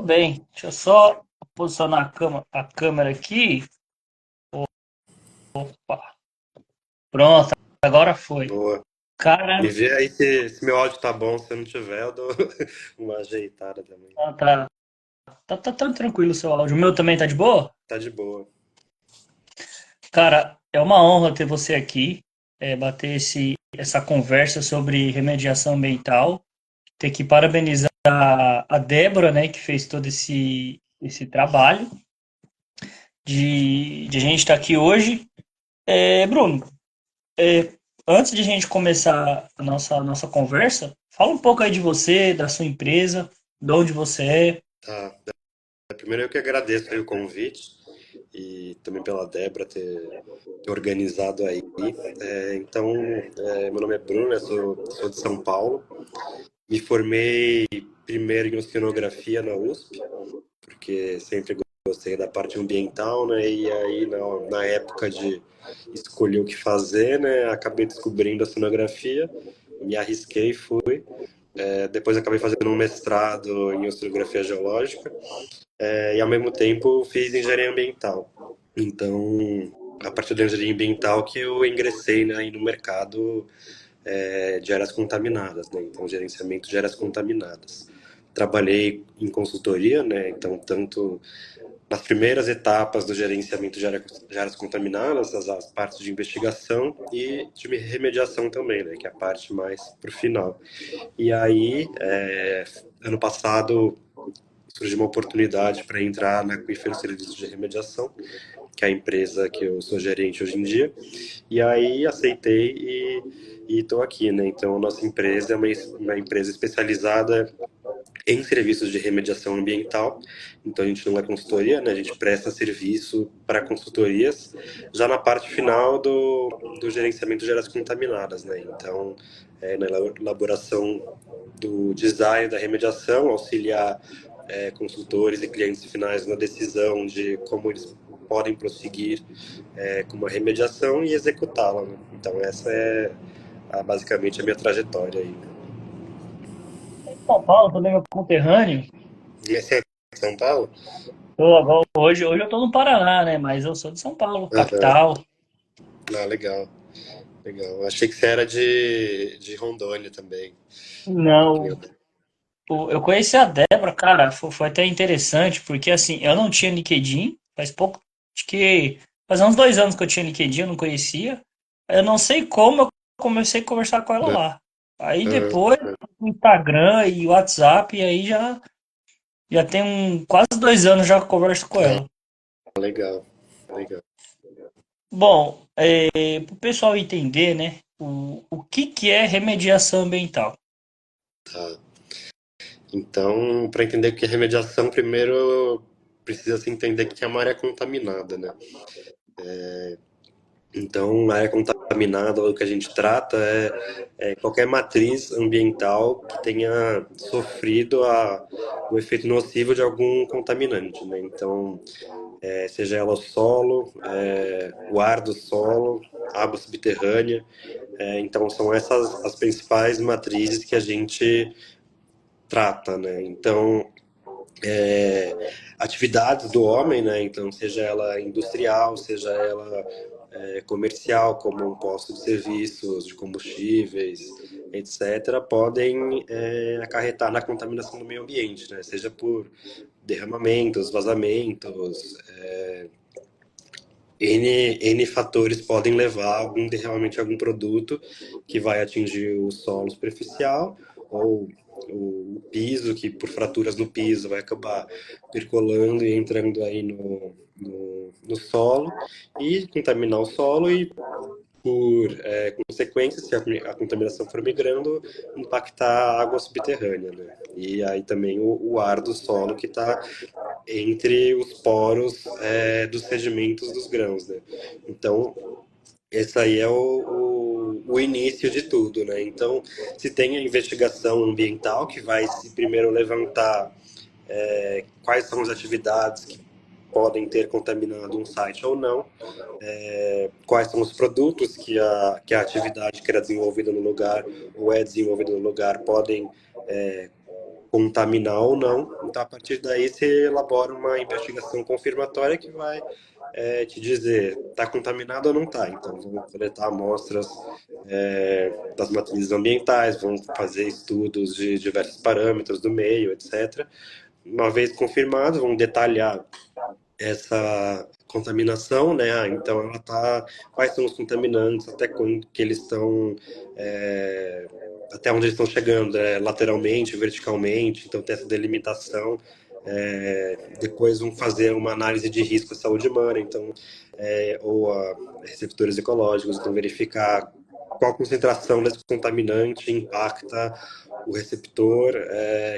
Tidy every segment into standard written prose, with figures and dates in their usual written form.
bem. Deixa eu só posicionar a câmera aqui. Opa, pronto, agora foi. Boa. Me Cara, vê aí se meu áudio tá bom. Se não tiver, eu dou uma ajeitada também. tá tão tranquilo o seu áudio. O meu também tá de boa? Tá de boa. Cara, é uma honra ter você aqui, bater essa conversa sobre remediação ambiental. Ter que parabenizar a Débora, né, que fez todo esse trabalho de a gente estar aqui hoje. Bruno, antes de a gente começar a nossa conversa, fala um pouco aí de você, da sua empresa, de onde você é. Tá. Primeiro eu que agradeço aí o convite e também pela Débora ter organizado aí. Meu nome é Bruno, eu sou de São Paulo. Me formei primeiro em oceanografia na USP, porque sempre gostei da parte ambiental, né? E aí, na época de escolher o que fazer, né? Acabei descobrindo a oceanografia, me arrisquei, fui. Depois acabei fazendo um mestrado em oceanografia geológica, e ao mesmo tempo fiz engenharia ambiental. Então, a partir da engenharia ambiental que eu ingressei, né, aí no mercado de áreas contaminadas, né? Então, gerenciamento de áreas contaminadas. Trabalhei em consultoria, né? Então, tanto nas primeiras etapas do gerenciamento de áreas contaminadas, as partes de investigação e de remediação também, né? Que é a parte mais para o final. E aí, ano passado, surgiu uma oportunidade para entrar na Aquifer Serviços de Remediação, que é a empresa que eu sou gerente hoje em dia. E aí aceitei e estou aqui, né? Então, a nossa empresa é uma empresa especializada em serviços de remediação ambiental. Então, a gente não é consultoria, né? A gente presta serviço para consultorias já na parte final do gerenciamento de áreas contaminadas, né? Então, na elaboração do design da remediação, auxiliar consultores e clientes finais na decisão de como eles podem prosseguir com uma remediação e executá-la, né? Então, essa é basicamente a minha trajetória aí. São Paulo, também meu conterrâneo. Esse é São Paulo? Hoje eu tô no Paraná, né? Mas eu sou de São Paulo, Aham. capital. Ah, legal, legal. Achei que você era de Rondônia também. Que nem Não, eu. eu conheci a Débora, cara, foi até interessante, porque assim, eu não tinha LinkedIn, faz pouco, acho que faz uns 2 anos que eu tinha LinkedIn, eu não conhecia. Eu não sei como eu comecei a conversar com ela lá. Aí Aham, depois, o Instagram e o WhatsApp, e aí já tem quase 2 anos já que eu converso com ela. legal, legal. Bom, para o pessoal entender, né, o que é remediação ambiental? Tá. Então, para entender o que é remediação, primeiro precisa se entender que é uma área contaminada, né? Então, a área contaminada, o que a gente trata é qualquer matriz ambiental que tenha sofrido o efeito nocivo de algum contaminante, né? Então, seja ela o solo, o ar do solo, água subterrânea. Então, são essas as principais matrizes que a gente trata, né? Então, atividades do homem, né? Então, seja ela industrial, seja ela comercial, como um posto de serviços, de combustíveis, etc., podem acarretar na contaminação do meio ambiente, né? Seja por derramamentos, vazamentos, N fatores podem levar realmente algum produto que vai atingir o solo superficial ou o piso, que por fraturas no piso vai acabar percolando e entrando aí no solo e contaminar o solo e por consequência, se a contaminação for migrando, impactar a água subterrânea, né? E aí também o ar do solo que está entre os poros dos sedimentos dos grãos, né? Então, esse aí é o início de tudo, né? Então, se tem a investigação ambiental que vai se primeiro levantar quais são as atividades que podem ter contaminado um site ou não, quais são os produtos que a atividade que era desenvolvida no lugar ou é desenvolvida no lugar podem contaminar ou não. Então, a partir daí, você elabora uma investigação confirmatória que vai te dizer está contaminado ou não está. Então, vão coletar amostras das matrizes ambientais, vão fazer estudos de diversos parâmetros do meio, etc. Uma vez confirmado, vão detalhar essa contaminação, né? Então ela tá, quais são os contaminantes, até quando que eles estão, até onde eles estão chegando, lateralmente, verticalmente, então tem essa delimitação. Depois vão fazer uma análise de risco à saúde humana, então, ou a receptores ecológicos, então verificar qual concentração desse contaminante impacta o receptor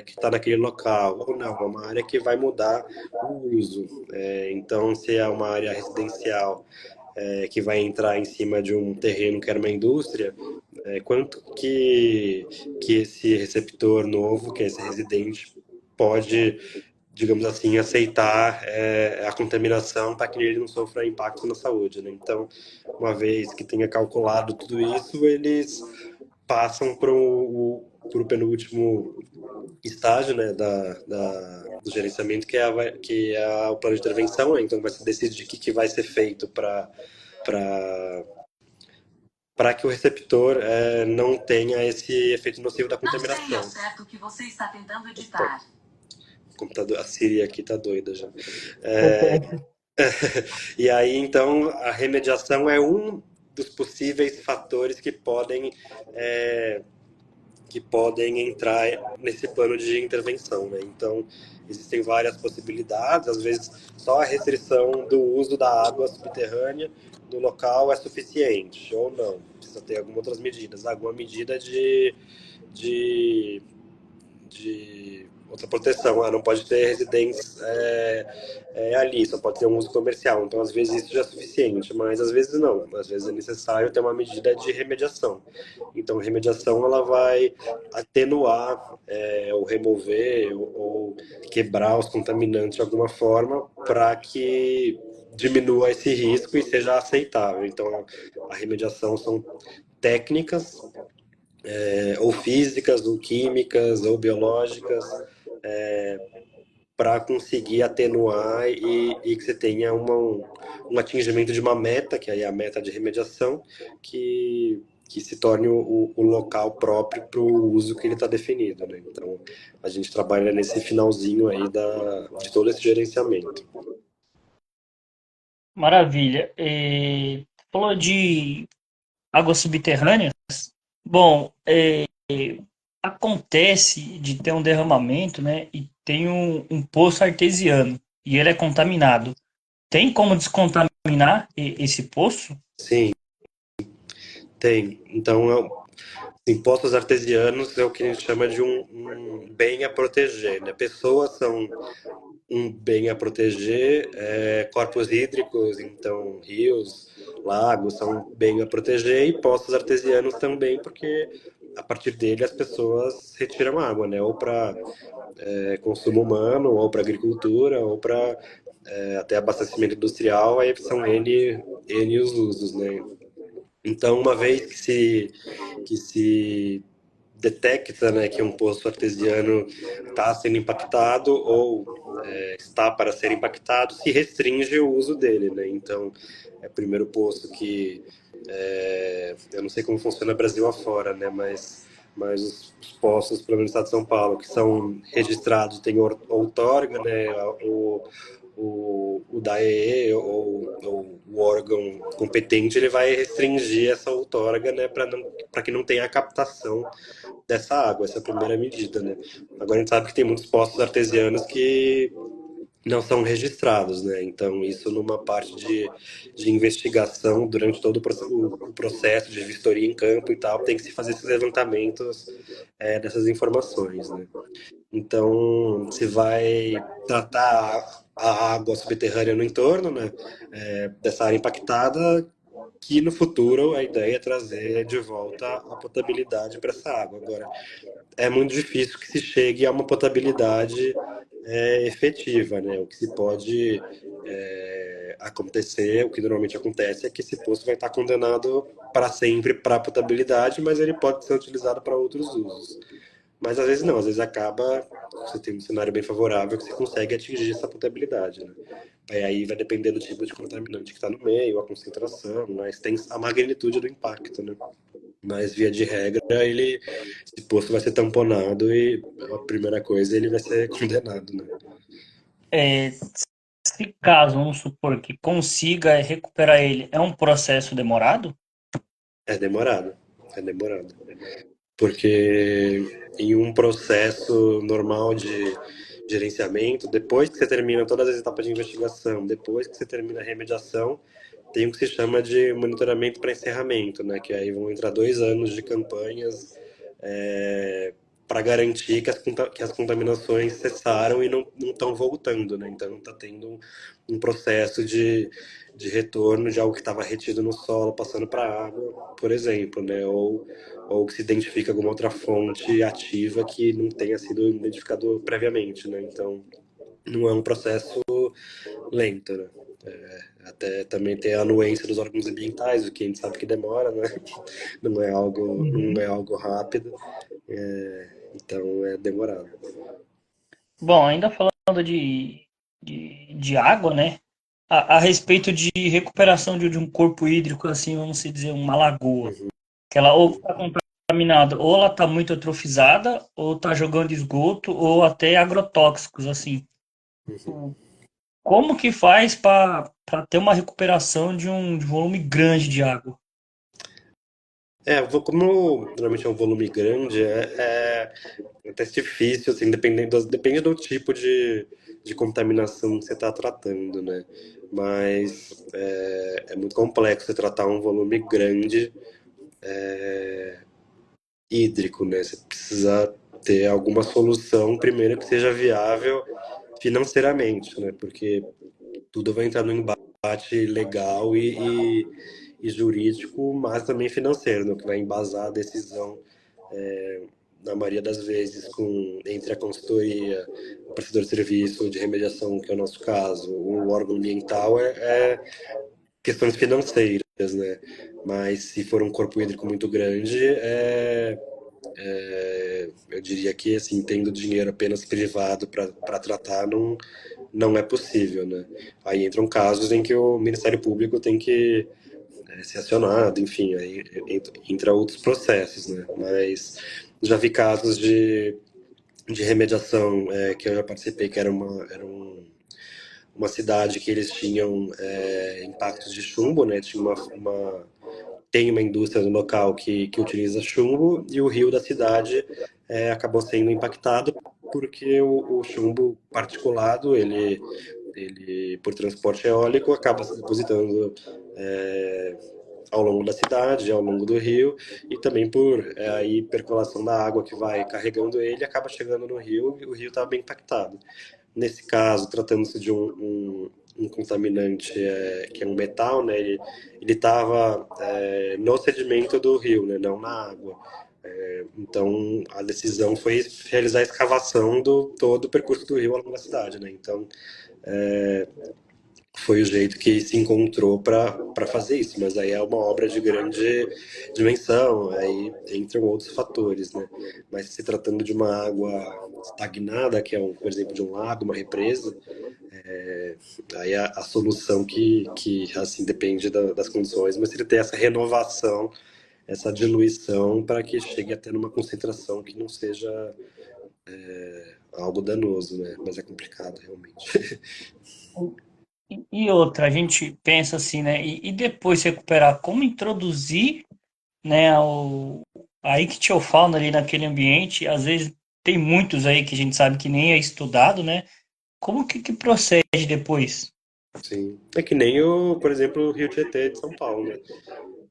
que está naquele local, ou não, é uma área que vai mudar o uso. Então, se é uma área residencial que vai entrar em cima de um terreno que era uma indústria, quanto que esse receptor novo, que é esse residente, pode, digamos assim, aceitar a contaminação para que ele não sofra impacto na saúde, né? Então, uma vez que tenha calculado tudo isso, eles passam para o penúltimo estágio, né, do gerenciamento, que é o plano de intervenção, né? Então vai se decidir o que vai ser feito para que o receptor não tenha esse efeito nocivo da contaminação. Não sei ao certo o que você está tentando editar. O computador, a Siri aqui tá doida já. E aí, então, a remediação é um dos possíveis fatores que podem entrar nesse plano de intervenção, né? Então, existem várias possibilidades, às vezes só a restrição do uso da água subterrânea no local é suficiente, ou não, precisa ter algumas outras medidas, alguma medida de outra proteção, não pode ter residência ali, só pode ter um uso comercial, então às vezes isso já é suficiente, mas às vezes não, às vezes é necessário ter uma medida de remediação. Então a remediação ela vai atenuar ou remover ou quebrar os contaminantes de alguma forma para que diminua esse risco e seja aceitável. Então a remediação são técnicas ou físicas, ou químicas, ou biológicas, para conseguir atenuar e que você tenha um atingimento de uma meta, que aí é a meta de remediação, que se torne o local próprio para o uso que ele está definido, né? Então, a gente trabalha nesse finalzinho aí de todo esse gerenciamento. Maravilha. Falou de águas subterrâneas. Bom, acontece de ter um derramamento, né? E tem um poço artesiano e ele é contaminado. Tem como descontaminar esse poço? Sim, tem. Então, impostos artesianos é o que a gente chama de um bem a proteger, né? Pessoas são um bem a proteger, corpos hídricos, então rios, lagos são um bem a proteger e poços artesianos também, porque a partir dele as pessoas retiram água, né? Ou para consumo humano, ou para agricultura, ou para até abastecimento industrial, aí são N os usos, né? Então, uma vez que se detecta, né, que um poço artesiano está sendo impactado ou está para ser impactado, se restringe o uso dele, né? Então, é o primeiro poço que eu não sei como funciona Brasil afora, né? Mas os poços, pelo menos no estado de São Paulo, que são registrados, tem outorga, né? O DAEE ou o órgão competente ele vai restringir essa outorga, né, para que não tenha a captação dessa água, essa é a primeira medida, né. Agora a gente sabe que tem muitos poços artesianos que não são registrados, né? Então isso numa parte de investigação durante todo o processo de vistoria em campo e tal, tem que se fazer esses levantamentos dessas informações, né? Então, se vai tratar a água subterrânea no entorno, né, dessa área impactada, que no futuro a ideia é trazer de volta a potabilidade para essa água. Agora, é muito difícil que se chegue a uma potabilidade efetiva, né? O que se pode acontecer, o que normalmente acontece é que esse poço vai estar condenado para sempre para a potabilidade, mas ele pode ser utilizado para outros usos. Mas às vezes não, às vezes acaba, você tem um cenário bem favorável que você consegue atingir essa potabilidade, né? Aí vai depender do tipo de contaminante que está no meio, a concentração, mas tem a magnitude do impacto, né? Mas via de regra, ele, esse posto vai ser tamponado e a primeira coisa ele vai ser condenado, né? É, se caso, vamos supor, que consiga recuperar ele, é um processo demorado? É demorado, é demorado. Porque em um processo normal de gerenciamento, depois que você termina todas as etapas de investigação, depois que você termina a remediação, tem o que se chama de monitoramento para encerramento, né? Que aí vão entrar 2 anos de campanhas para garantir que as contaminações cessaram e não estão voltando, né? Então está tendo um processo de retorno de algo que estava retido no solo, passando para a água, por exemplo, né? Ou que se identifica alguma outra fonte ativa que não tenha sido identificado previamente, né? Então não é um processo lento, né? Até também tem a anuência dos órgãos ambientais, o que a gente sabe que demora, né? Não Uhum. é algo rápido, então é demorado. Bom, ainda falando de água, né? A respeito de recuperação de um corpo hídrico, assim, vamos dizer, uma lagoa, Uhum. que ela ou está contaminada, ou ela está muito atrofizada, ou está jogando esgoto, ou até agrotóxicos, assim. Como que faz para ter uma recuperação de um volume grande de água? Como normalmente é um volume grande, é até difícil, assim, depende do tipo de contaminação que você está tratando, né? Mas é muito complexo você tratar um volume grande hídrico, né? Você precisa ter alguma solução, primeiro, que seja viável financeiramente, né? Porque tudo vai entrar no embate legal e jurídico, mas também financeiro, né? Que vai embasar a decisão, na maioria das vezes, entre a consultoria, o prestador de serviço de remediação, que é o nosso caso, o órgão ambiental, é questões financeiras, né? Mas se for um corpo hídrico muito grande, eu diria que, assim, tendo dinheiro apenas privado para tratar, não é possível, né? Aí entram casos em que o Ministério Público tem que ser acionado, enfim, aí entra outros processos, né? Mas já vi casos de remediação que eu já participei, que uma cidade que eles tinham impactos de chumbo, né? Tinha tem uma indústria no local que utiliza chumbo e o rio da cidade acabou sendo impactado porque o chumbo particulado, ele por transporte eólico acaba se depositando ao longo da cidade, ao longo do rio, e também por aí percolação da água que vai carregando ele, acaba chegando no rio e o rio está bem impactado. Nesse caso, tratando-se de um contaminante que é um metal, né, ele estava no sedimento do rio, né, não na água. Então, a decisão foi realizar a escavação do todo o percurso do rio ao longo da cidade, né? Então, foi o jeito que se encontrou para fazer isso, mas aí é uma obra de grande dimensão, aí entram outros fatores, né? Mas se tratando de uma água estagnada, que é, por exemplo, de um lago, uma represa, aí a solução que assim, depende das condições, mas ele tem essa renovação, essa diluição para que chegue até numa concentração que não seja algo danoso, né? Mas é complicado, realmente. E outra, a gente pensa assim, né? E depois se recuperar, como introduzir, né, a ictiofauna ali naquele ambiente? Às vezes tem muitos aí que a gente sabe que nem é estudado, né? Como que procede depois? Sim. É que nem por exemplo, o Rio Tietê de São Paulo, né?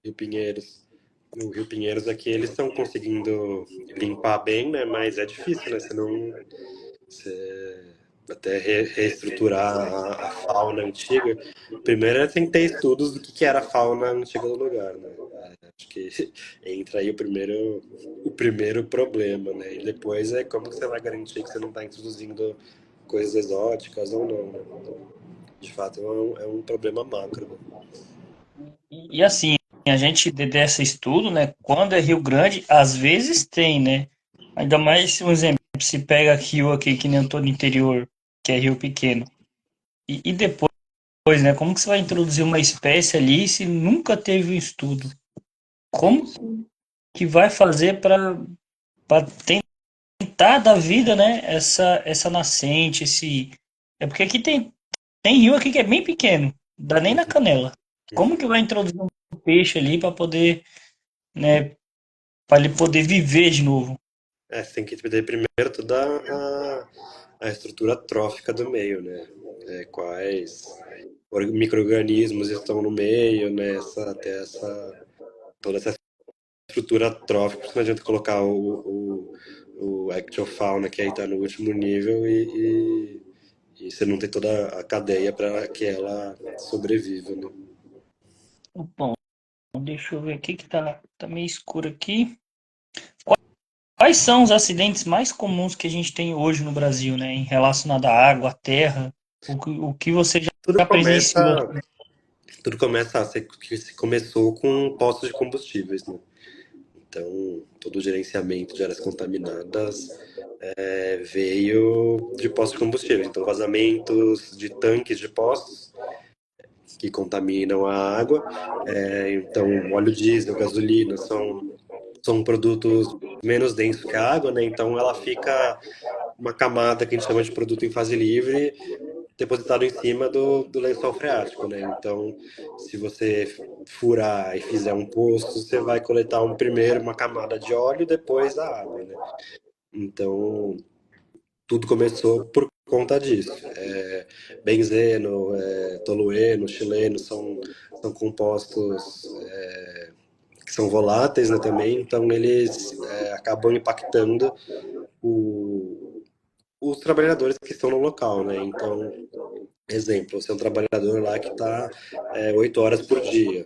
Rio Pinheiros. O Rio Pinheiros aqui, eles estão conseguindo limpar bem, né? Mas é difícil, né? Você até reestruturar a fauna antiga. Primeiro tem que ter estudos do que era a fauna antiga do lugar, né? Acho que entra aí o primeiro problema, né? E depois é como que você vai garantir que você não está introduzindo coisas exóticas ou não, né? De fato, é um problema macro, né? E assim, a gente desse estudo, né? Quando é Rio Grande, às vezes tem, né? Ainda mais, um exemplo, se pega rio aqui, que nem eu tô no interior, que é rio pequeno. E depois, né, como que você vai introduzir uma espécie ali se nunca teve um estudo? Como Sim. que vai fazer para tentar dar vida, né, essa nascente, esse... É porque aqui tem rio aqui que é bem pequeno, dá nem na Uhum, canela. Como uhum. que vai introduzir um peixe ali para poder, né, para ele poder viver de novo? Você tem que entender primeiro toda a estrutura trófica do meio, né? Quais micro-organismos estão no meio, né? Toda essa estrutura trófica, porque não adianta colocar o ectofauna, que aí está no último nível, e você não tem toda a cadeia para que ela sobreviva, né? Bom, deixa eu ver aqui que tá meio escuro aqui. Quais são os acidentes mais comuns que a gente tem hoje no Brasil, né, em relacionado à água, à terra? O que você Tudo já presenciou? começa, tudo começa a ser que se começou com postos de combustíveis, né? Então, todo o gerenciamento de áreas contaminadas veio de postos de combustíveis. Então, vazamentos de tanques de postos que contaminam a água. Então, óleo diesel, gasolina são produtos menos densos que a água, né? Então, ela fica uma camada que a gente chama de produto em fase livre depositado em cima do lençol freático, né? Então, se você furar e fizer um poço, você vai coletar primeiro uma camada de óleo, depois a água, né? Então, tudo começou por conta disso. Benzeno, tolueno, xileno são compostos que são voláteis, né, também, então eles acabam impactando o, os trabalhadores que estão no local, né? Então, exemplo, você é um trabalhador lá que está 8 horas por dia,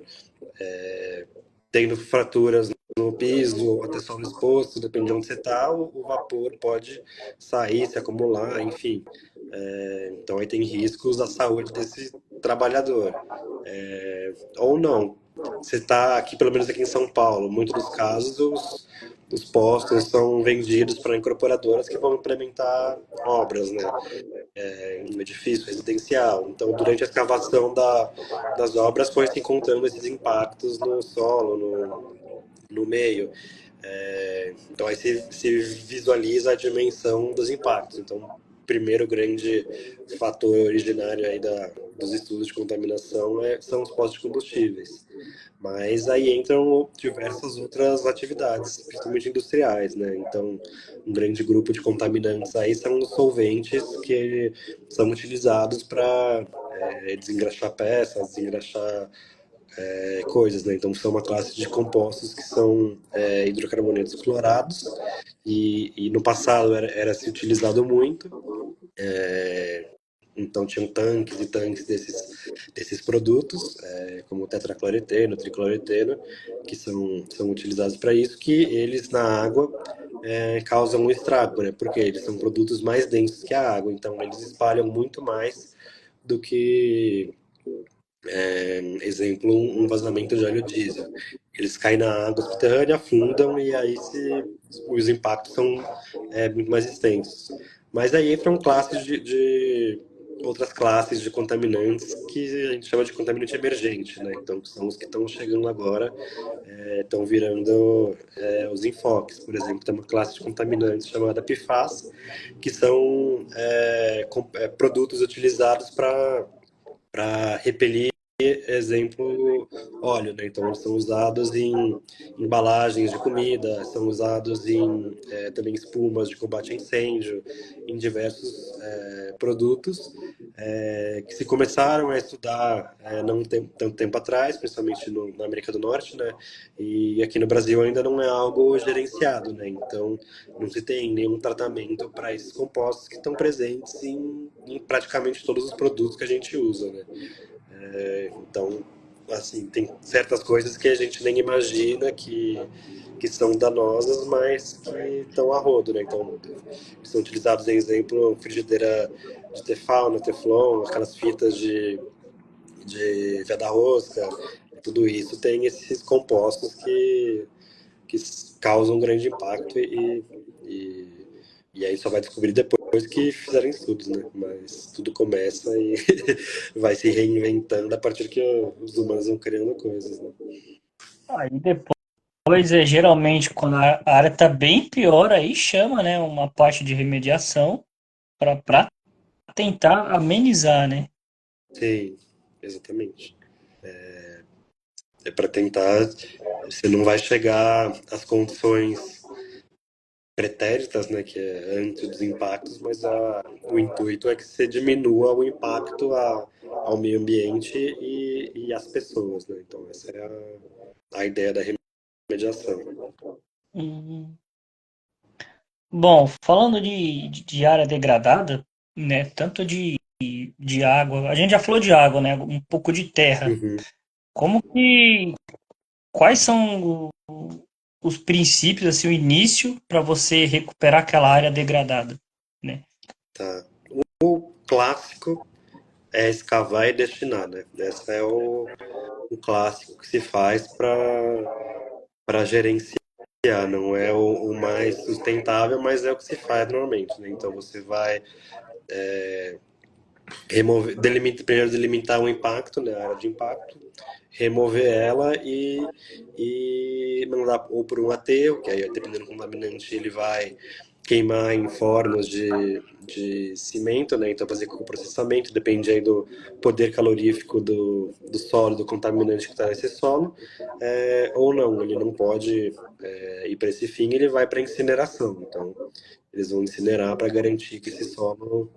tendo fraturas no piso, até solo exposto, dependendo de onde você está, o vapor pode sair, se acumular, enfim. Então aí tem riscos à saúde desse trabalhador. Ou não. Você está aqui, pelo menos aqui em São Paulo, muitos dos casos os postos são vendidos para incorporadoras que vão implementar obras, né? Em um edifício residencial. Então, durante a escavação das obras, foi se encontrando esses impactos no solo, no meio. Então, aí se visualiza a dimensão dos impactos. Então, o primeiro grande fator originário aí dos estudos de contaminação são os postos de combustíveis. Mas aí entram diversas outras atividades, principalmente industriais, né? Então, um grande grupo de contaminantes aí são os solventes que são utilizados para desengraxar peças, desengraxar coisas, né? Então, são uma classe de compostos que são hidrocarbonetos clorados e no passado era se utilizado muito. Então tinham tanques e tanques desses produtos, como tetracloretano, tricloretano, que são utilizados para isso, que eles na água causam um estrago, né? Porque eles são produtos mais densos que a água, então eles espalham muito mais do que, exemplo, um vazamento de óleo diesel. Eles caem na água subterrânea, afundam e aí os impactos são muito mais extensos. Mas aí entram classes de outras classes de contaminantes que a gente chama de contaminante emergente, né? Então são os que estão chegando agora, estão virando os enfoques. Por exemplo, tem uma classe de contaminantes chamada PFAS, que são produtos utilizados para repelir, exemplo, óleo, né? Então, eles são usados em embalagens de comida, são usados em também espumas de combate a incêndio, em diversos produtos que se começaram a estudar não tem tanto tempo atrás, principalmente na América do Norte, né? E aqui no Brasil ainda não é algo gerenciado, né? Então, não se tem nenhum tratamento para esses compostos que estão presentes em praticamente todos os produtos que a gente usa, né? Então, assim, tem certas coisas que a gente nem imagina que são danosas, mas que estão a rodo, né? Então, são utilizados, em exemplo, frigideira de Tefal, né, Teflon, aquelas fitas de veda-rosca, tudo isso tem esses compostos que causam um grande impacto E aí só vai descobrir depois que fizerem estudos, né? Mas tudo começa e vai se reinventando a partir que os humanos vão criando coisas, né? Aí depois, geralmente, quando a área tá bem pior, aí chama, né, uma parte de remediação para tentar amenizar, né? Sim, exatamente. É para tentar, você não vai chegar às condições pretéritas, né, que é antes dos impactos, mas o intuito é que você diminua o impacto ao meio ambiente e às pessoas, né? Então essa é a ideia da remediação. Hum. Bom, falando de área degradada, né, tanto de água, a gente já falou de água, né, um pouco de terra. Uhum, Como que, quais são os princípios, assim, o início para você recuperar aquela área degradada, né? tá. O clássico é escavar e destinar, né? Esse é o clássico que se faz para gerenciar. Não é o mais sustentável, mas é o que se faz normalmente, né? Então você vai primeiro delimitar o impacto, né, a área de impacto, remover ela e mandar ou por um aterro, que aí dependendo do contaminante ele vai queimar em fornos de cimento, né? Então fazer com o processamento, depende aí do poder calorífico do solo, do contaminante que está nesse solo, ou não, ele não pode ir para esse fim, ele vai para incineração. Então eles vão incinerar para garantir que esse solo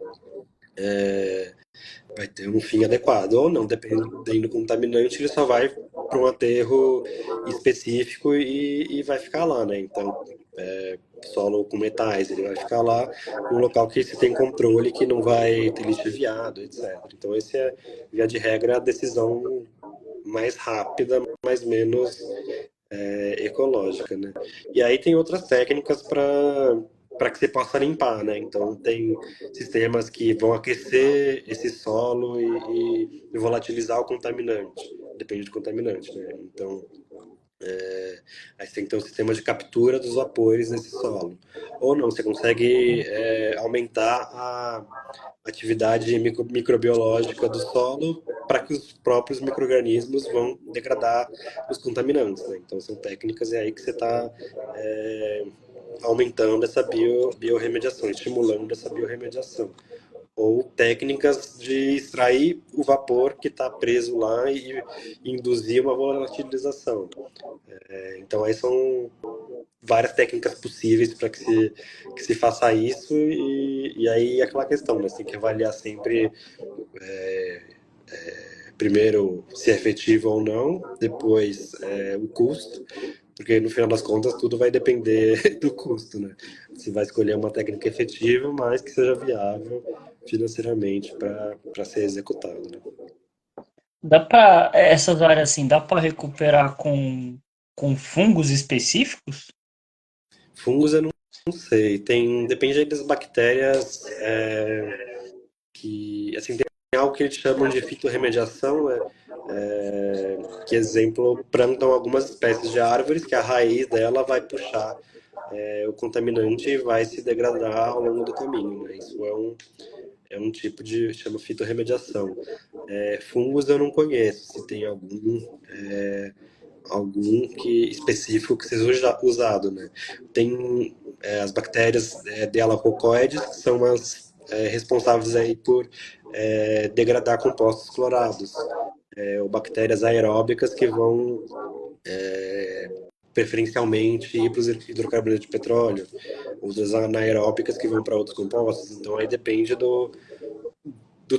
vai ter um fim adequado. Ou não, dependendo do contaminante, ele só vai para um aterro específico e vai ficar lá, né? Então, solo com metais, ele vai ficar lá num local que se tem controle, que não vai ter lixiviado, etc. Então, esse é, via de regra, a decisão mais rápida, mas menos ecológica, né? E aí tem outras técnicas para que você possa limpar, né? Então tem sistemas que vão aquecer esse solo e volatilizar o contaminante, depende do contaminante, né? Então aí você tem que ter um sistema de captura dos vapores nesse solo. Ou não, você consegue aumentar a atividade microbiológica do solo para que os próprios micro-organismos vão degradar os contaminantes, né? Então são técnicas aí que você está aumentando essa biorremediação, estimulando essa biorremediação. Ou técnicas de extrair o vapor que está preso lá e induzir uma volatilização. Então aí são várias técnicas possíveis para que se faça isso e aí é aquela questão, né? Você tem que avaliar sempre primeiro se é efetivo ou não, depois o custo, porque no final das contas tudo vai depender do custo, né? Você vai escolher uma técnica efetiva, mas que seja viável financeiramente para ser executado, né? Dá para essas áreas assim, dá para recuperar com fungos específicos? Fungos eu não sei, depende aí das bactérias que, assim, tem algo que eles chamam de fitorremediação, né? Que exemplo, plantam algumas espécies de árvores que a raiz dela vai puxar o contaminante e vai se degradar ao longo do caminho, né? Isso é um tipo de, chama fitorremediação. Fungos eu não conheço, se tem algum que específico que seja usado, né? Tem as bactérias Dealacocoides, que são as responsáveis aí por degradar compostos clorados, ou bactérias aeróbicas que vão preferencialmente ir para os hidrocarburos de petróleo, outras anaeróbicas que vão para outros compostos. Então aí depende do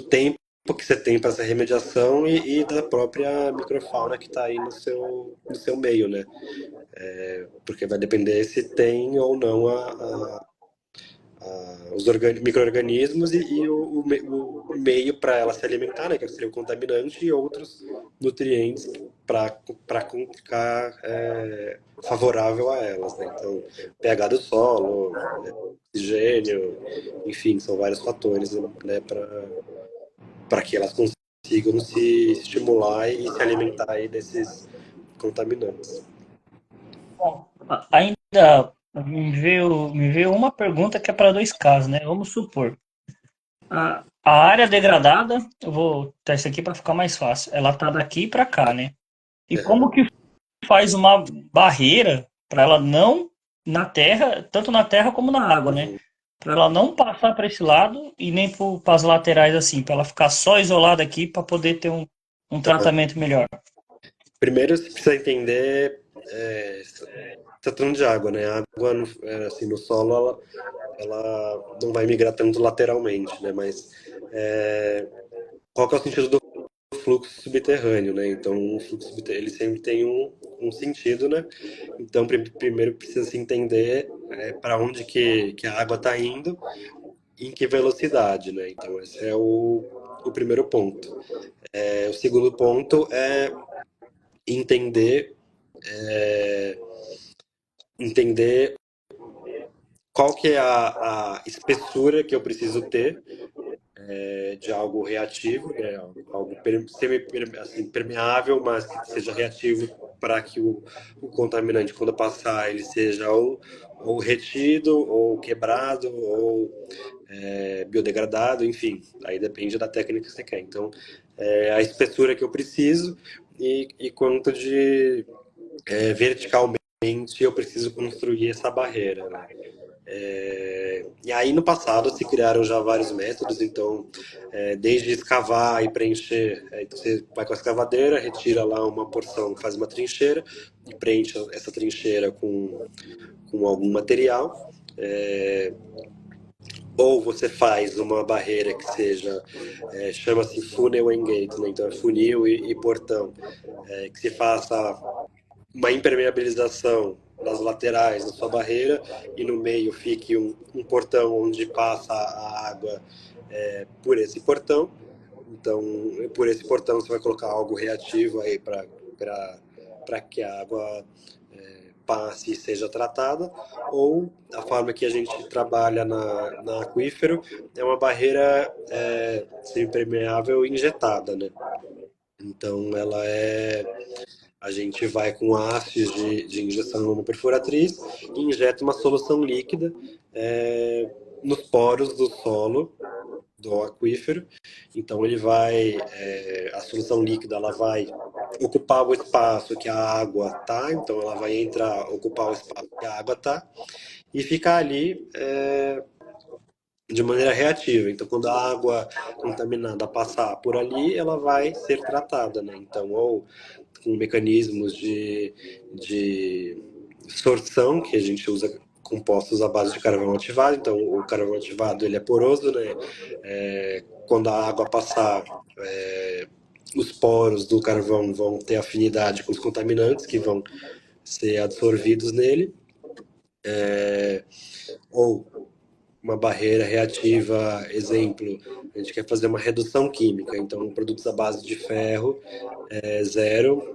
tempo que você tem para essa remediação e da própria microfauna que está aí no seu meio, né? Porque vai depender se tem ou não os micro-organismos e o meio para ela se alimentar, né, que seria o contaminante, e outros nutrientes para ficar favorável a elas. Né? Então, pH do solo, oxigênio, enfim, são vários fatores, né, para que elas consigam se estimular e se alimentar aí desses contaminantes. Bom, ainda Me veio uma pergunta que é para dois casos, né? Vamos supor. A área degradada, eu vou botar isso aqui para ficar mais fácil. Ela tá daqui para cá, né? E Aham. como que faz uma barreira para ela não na terra, tanto na terra como na água, né? Uhum. Para ela não passar para esse lado e nem para as laterais assim, para ela ficar só isolada aqui para poder ter um Aham. tratamento melhor. Primeiro você precisa entender, tá tratando de água, né? A água, assim, no solo, ela não vai migrar tanto lateralmente, né? Mas qual que é o sentido do fluxo subterrâneo, né? Então, o fluxo subterrâneo, ele sempre tem um sentido, né? Então, primeiro precisa se entender para onde que a água está indo e em que velocidade, né? Então, esse é o primeiro ponto. O segundo ponto é entender, entender qual que é a espessura que eu preciso ter de algo reativo, né? Algo assim, permeável, mas que seja reativo para que o contaminante, quando passar, ele seja ou retido, ou quebrado, ou biodegradado, enfim. Aí depende da técnica que você quer. Então, a espessura que eu preciso e quanto de verticalmente eu preciso construir essa barreira, né? E aí no passado se criaram já vários métodos, então desde escavar e preencher, então você vai com a escavadeira, retira lá uma porção, faz uma trincheira e preenche essa trincheira com algum material, ou você faz uma barreira que seja, chama-se funnel and gate, né? Então é funil e portão, que se faça uma impermeabilização nas laterais da sua barreira e no meio fique um portão onde passa a água por esse portão. Então, por esse portão você vai colocar algo reativo aí para que a água passe e seja tratada, ou a forma que a gente trabalha na aquífero é uma barreira semipermeável injetada, né? Então, a gente vai com hastes de injeção no perfuratriz e injeta uma solução líquida nos poros do solo do aquífero. Então a solução líquida, ela vai ocupar o espaço que a água tá, então ela vai entrar, ocupar o espaço que a água tá e ficar ali de maneira reativa. Então, quando a água contaminada passar por ali, ela vai ser tratada, né? Então, ou com mecanismos de sorção, que a gente usa compostos à base de carvão ativado. Então, o carvão ativado ele é poroso, né? Quando a água passar, os poros do carvão vão ter afinidade com os contaminantes que vão ser absorvidos nele. Ou uma barreira reativa, exemplo, a gente quer fazer uma redução química, então produtos à base de ferro zero,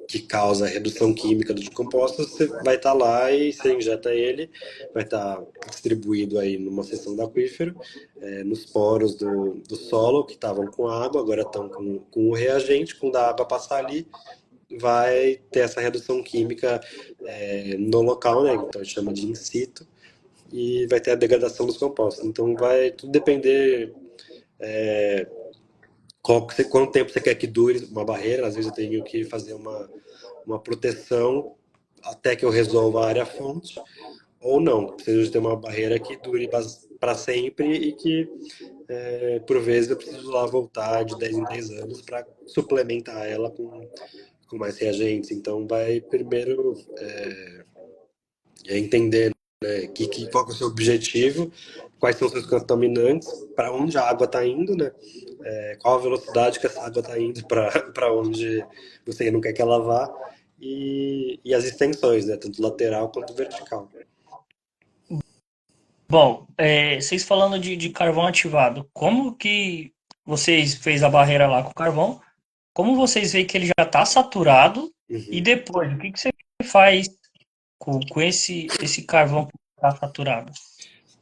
que causa redução química dos compostos, você vai estar lá e você injeta ele, vai estar distribuído aí numa seção do aquífero, nos poros do solo que estavam com água, agora estão com o reagente, quando a água passar ali, vai ter essa redução química no local, né? Então a gente chama de in situ, e vai ter a degradação dos compostos. Então vai tudo depender quanto tempo você quer que dure uma barreira. Às vezes eu tenho que fazer uma proteção até que eu resolva a área fonte, ou não. Preciso de ter uma barreira que dure para sempre e que, por vezes, eu preciso lá voltar de 10 em 10 anos para suplementar ela com mais reagentes. Então, vai primeiro entender, né, qual que é o seu objetivo, quais são os seus contaminantes, para onde a água está indo, né? Qual a velocidade que essa água está indo para onde você não quer que ela vá, e as extensões, né? Tanto lateral quanto vertical. Bom, vocês falando de carvão ativado, como que vocês fez a barreira lá com o carvão? Como vocês veem que ele já está saturado? E Uhum. depois, o que que você faz com esse carvão que está saturado?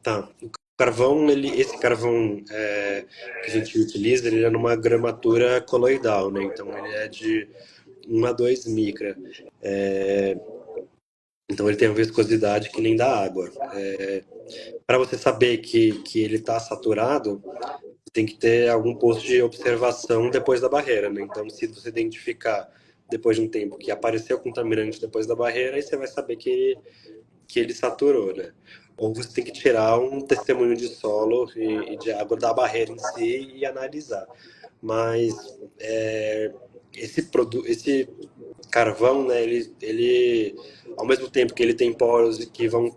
Tá. O carvão, esse carvão que a gente utiliza, ele é numa gramatura coloidal, né? Então ele é de 1 a 2 micra. Então ele tem uma viscosidade que nem da água. Para você saber que ele está saturado, tem que ter algum posto de observação depois da barreira, né? Então, se você identificar depois de um tempo que apareceu contaminante depois da barreira, aí você vai saber que ele saturou, né? Ou você tem que tirar um testemunho de solo e de água da barreira em si e analisar. Mas esse carvão, né, ele, ao mesmo tempo que ele tem poros que vão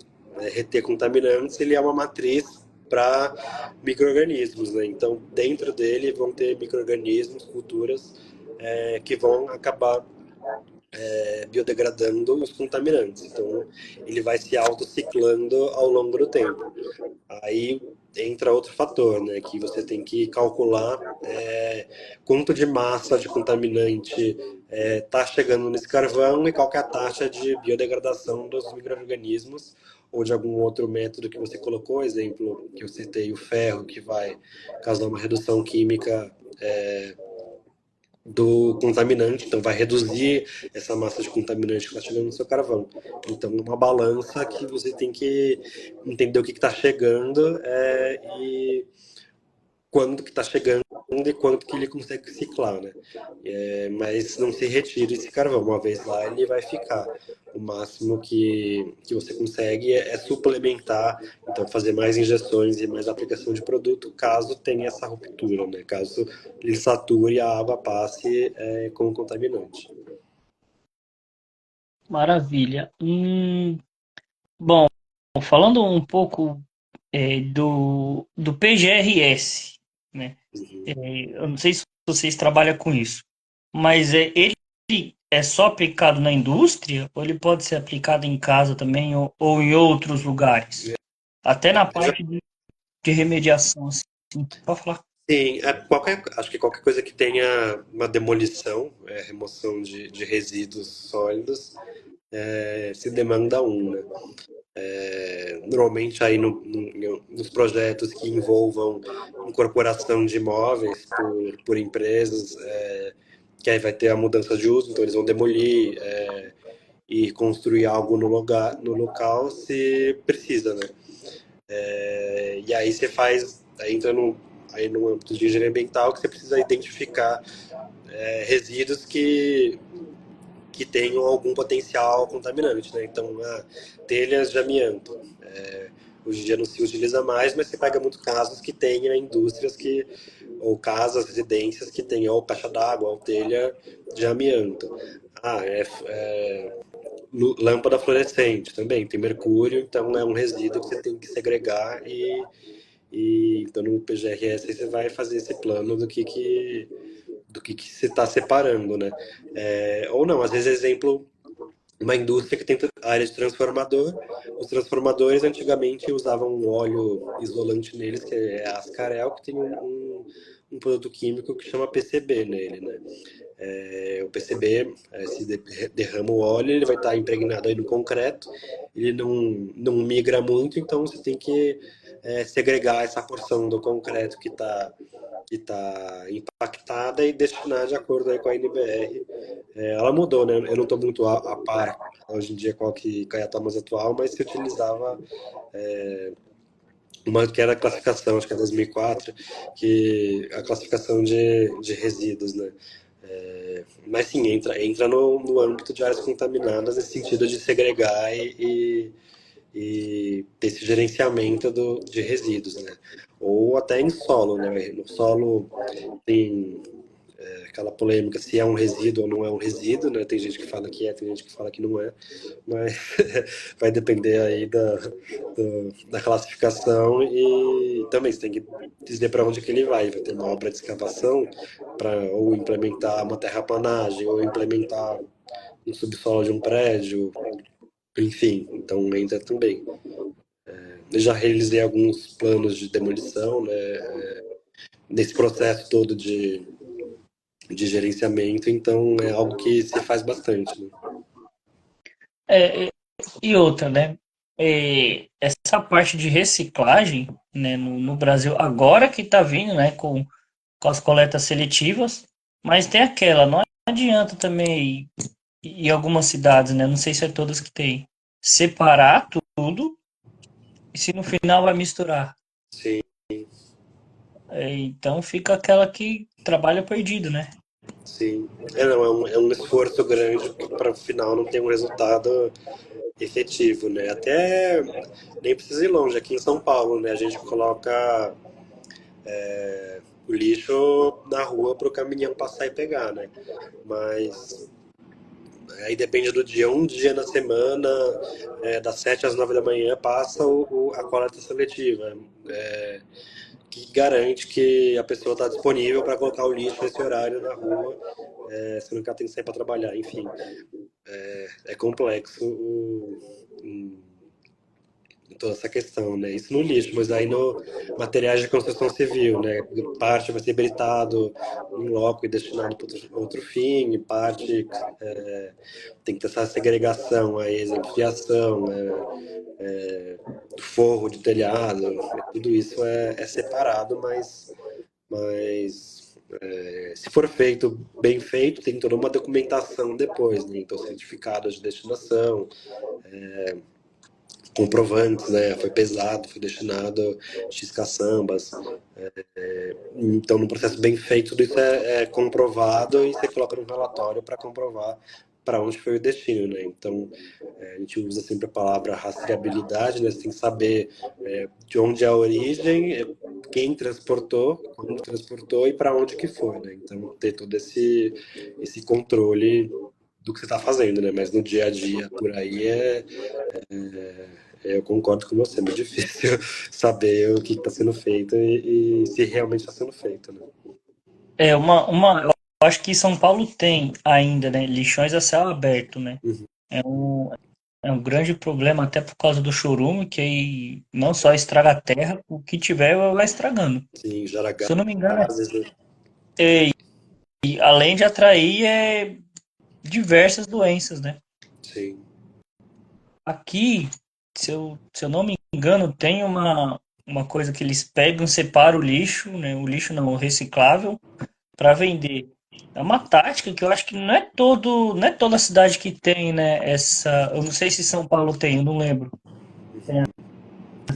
reter contaminantes, ele é uma matriz para micro-organismos, né? Então, dentro dele vão ter micro-organismos, culturas que vão acabar biodegradando os contaminantes. Então, ele vai se autociclando ao longo do tempo. Aí entra outro fator, né, que você tem que calcular quanto de massa de contaminante está chegando nesse carvão e qual que é a taxa de biodegradação dos micro-organismos ou de algum outro método que você colocou, exemplo que eu citei, o ferro, que vai causar uma redução química do contaminante, então vai reduzir essa massa de contaminante que está chegando no seu carvão. Então, uma balança que você tem que entender o que está chegando e quando que está chegando e quanto que ele consegue ciclar, né? Mas não se retira esse carvão. Uma vez lá, ele vai ficar. O máximo que você consegue é suplementar, então fazer mais injeções e mais aplicação de produto, caso tenha essa ruptura, né? Caso ele sature e a água passe como contaminante. Maravilha. Bom, falando um pouco do PGRS, né? Eu não sei se vocês trabalham com isso, mas ele é só aplicado na indústria ou ele pode ser aplicado em casa também ou em outros lugares? Até na parte de remediação, assim. Pode falar. Sim, acho que qualquer coisa que tenha uma demolição, remoção de resíduos sólidos, se demanda um, né? Normalmente aí nos projetos que envolvam incorporação de imóveis por empresas, que aí vai ter a mudança de uso, então eles vão demolir e construir algo no local se precisa, né? E aí você faz, aí entra aí no âmbito de engenharia ambiental que você precisa identificar resíduos que tenham algum potencial contaminante, né? Então, telhas de amianto. Hoje em dia não se utiliza mais, mas você pega muitos casos que tenha indústrias ou casas, residências que tenham ou caixa d'água ou telha de amianto. Lâmpada fluorescente também, tem mercúrio, então é um resíduo que você tem que segregar e então no PGRS você vai fazer esse plano do que você está separando, né? Ou não, às vezes exemplo, uma indústria que tem área de transformador. Os transformadores antigamente usavam um óleo isolante neles, que é Ascarel, que tem um produto químico que chama PCB nele, né? O PCB, se derrama o óleo, ele vai estar impregnado aí no concreto, ele não migra muito, então você tem que segregar essa porção do concreto que está impactada e destinar de acordo aí com a NBR. Ela mudou, né? Eu não estou muito a par hoje em dia qual que é a tua mais atual, mas se utilizava uma que era a classificação, acho que é 2004, que a classificação de resíduos, né? Mas sim, entra no âmbito de áreas contaminadas nesse sentido de segregar e ter esse gerenciamento de resíduos, né? Ou até em solo, né? No solo tem aquela polêmica se é um resíduo ou não é um resíduo, né? Tem gente que fala que tem gente que fala que não é, mas vai depender aí da classificação e também você tem que dizer para onde que ele vai. Vai ter uma obra de escavação para ou implementar uma terraplanagem ou implementar um subsolo de um prédio, enfim, então entra também. Eu já realizei alguns planos de demolição, né? Nesse processo todo de gerenciamento, então é algo que se faz bastante, né? E outra, né? Essa parte de reciclagem, né, no Brasil, agora que está vindo, né, com as coletas seletivas, mas tem aquela, não adianta também em algumas cidades, né? Não sei se é todas que tem. separar tudo e se no final vai misturar. Sim, Então fica aquela que trabalha perdido, né? sim. Não, é um esforço grande para o final não ter um resultado efetivo, né? Até nem precisa ir longe, aqui em São Paulo, né? A gente coloca o lixo na rua para o caminhão passar e pegar, né? Mas aí depende do dia. Um dia na semana, das 7 às 9 da manhã, passa a coleta seletiva, que garante que a pessoa está disponível para colocar o lixo nesse horário na rua, sendo que ela tem que sair para trabalhar. Enfim, é complexo toda essa questão, né? Isso no lixo, mas aí no materiais de construção civil, né? Parte vai ser britado em loco e destinado para outro fim, parte tem que ter essa segregação, aí, exemplo, fiação, forro de telhado, tudo isso é separado, mas se for feito bem feito, tem toda uma documentação depois, né? Então, certificados de destinação, comprovantes, né? Foi pesado, foi destinado X caçambas. Então, no processo bem feito, tudo isso é comprovado e você coloca no relatório para comprovar para onde foi o destino, né? Então, a gente usa sempre a palavra rastreabilidade, né? Você tem que saber de onde é a origem, quem transportou, quando transportou e para onde que foi, né? Então, ter todo esse controle do que você está fazendo, né? Mas no dia a dia, por aí, eu concordo com você, é muito difícil saber o que está sendo feito e se realmente está sendo feito, né? Eu acho que São Paulo tem ainda, né, lixões a céu aberto, né? Uhum. É um, é um grande problema até por causa do chorume, que aí não só estraga a terra, o que tiver vai estragando. Sim, gera Se eu não me engano, gases, né? e além de atrair diversas doenças, né? Sim. Aqui, se eu não me engano, tem uma coisa que eles pegam, separam o lixo, né? O lixo não, o reciclável, para vender. É uma tática que eu acho que não é toda cidade que tem, né? Eu não sei se São Paulo tem, eu não lembro.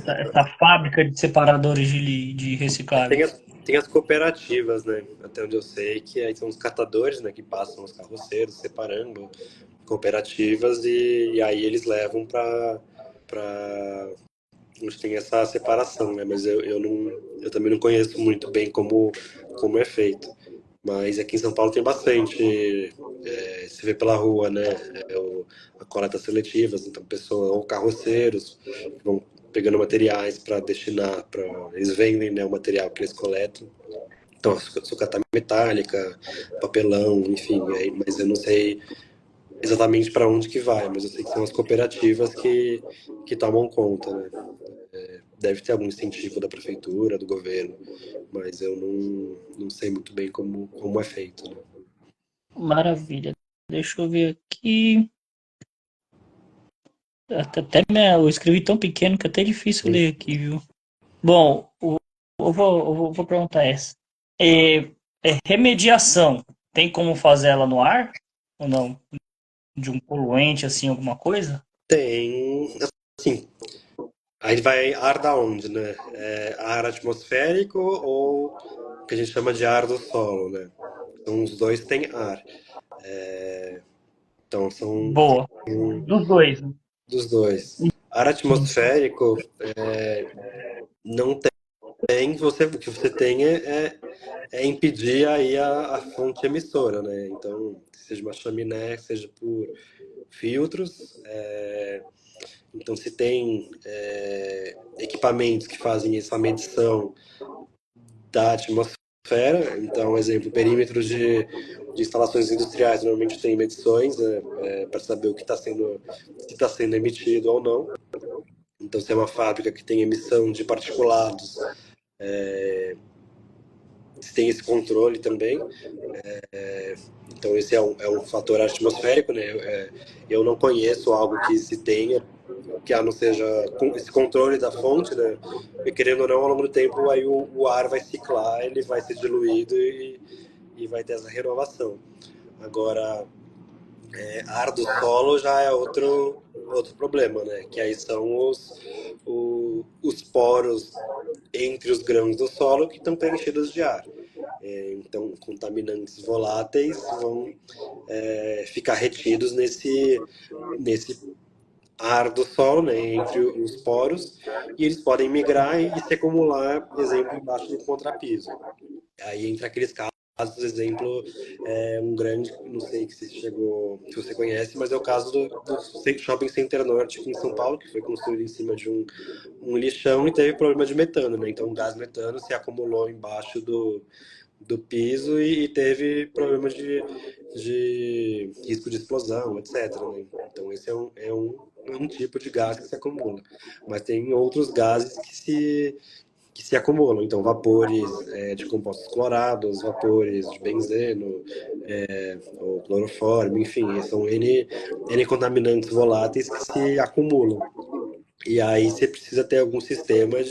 Essa fábrica de separadores de Tem recicláveis. tem as cooperativas, né? Até onde eu sei, que aí são os catadores, né? Que passam os carroceiros separando cooperativas e aí eles levam para onde tem essa separação, né? Mas eu também não conheço muito bem como é feito. Mas aqui em São Paulo tem bastante, se vê pela rua, né? A coleta seletivas, então pessoas ou carroceiros que vão pegando materiais para destinar, eles vendem, né, o material que eles coletam. Então, sucata metálica, papelão, enfim, mas eu não sei exatamente para onde que vai, mas eu sei que são as cooperativas que tomam conta, né? Deve ter algum incentivo da prefeitura, do governo, mas eu não sei muito bem como é feito, né? Maravilha. Deixa eu ver aqui. Eu escrevi tão pequeno que é até difícil ler aqui, viu? Bom, eu vou perguntar essa. É, remediação, tem como fazer ela no ar? Ou não? De um poluente, assim, alguma coisa? Tem, assim, aí vai ar da onde, né? Ar atmosférico ou o que a gente chama de ar do solo, né? Então, os dois têm ar. Então, são Boa. um, Dos dois, né? dos dois. Ar Isso. atmosférico não tem, o que você tem é impedir aí a fonte emissora, né? Então, seja uma chaminé, seja por filtros. Então, se tem equipamentos que fazem essa medição da atmosfera, então, exemplo, perímetros de instalações industriais normalmente tem medições, né, para saber o que está sendo, se está sendo emitido ou não. Então, se é uma fábrica que tem emissão de particulados, se tem esse controle também. Então, esse é um fator atmosférico, né? Eu não conheço algo que se tenha que não seja esse controle da fonte, né? E querendo ou não, ao longo do tempo, aí o ar vai ciclar, ele vai ser diluído e vai ter essa renovação. Agora, Ar do solo já é outro problema, né? Que aí são os poros entre os grãos do solo que estão preenchidos de ar. Então, contaminantes voláteis vão ficar retidos nesse ar do solo, né, entre os poros, e eles podem migrar e se acumular, exemplo, embaixo do contrapiso. Aí entra aqueles casos, exemplo, um grande, não sei se você conhece, mas é o caso do Shopping Center Norte aqui em São Paulo, que foi construído em cima de um lixão e teve problema de metano, né? Então o gás metano se acumulou embaixo do piso e teve problema de risco de explosão, etc, né? Então esse é um tipo de gás que se acumula. Mas tem outros gases que se acumulam. Então, vapores de compostos clorados, vapores de benzeno, ou cloroformo, enfim, são N contaminantes voláteis que se acumulam. E aí você precisa ter algum sistema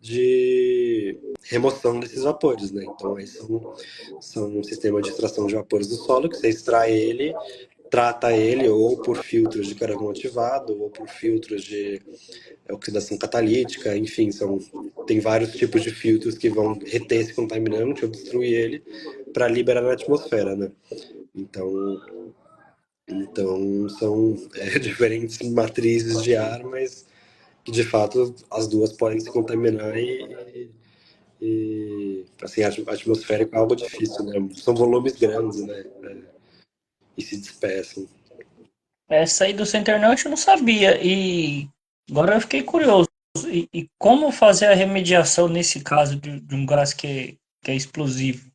de remoção desses vapores, né? Então, aí são um sistema de extração de vapores do solo, que você extrai ele, trata ele ou por filtros de carvão ativado, ou por filtros de oxidação catalítica, enfim, tem vários tipos de filtros que vão reter esse contaminante ou destruir ele para liberar na atmosfera, né? Então, então são diferentes matrizes de ar, mas que de fato as duas podem se contaminar e assim, atmosférico é algo difícil, né? São volumes grandes, né? E se dispersam. Essa aí do Center Norte eu não sabia. E agora eu fiquei curioso. E como fazer a remediação nesse caso de um gás que é explosivo?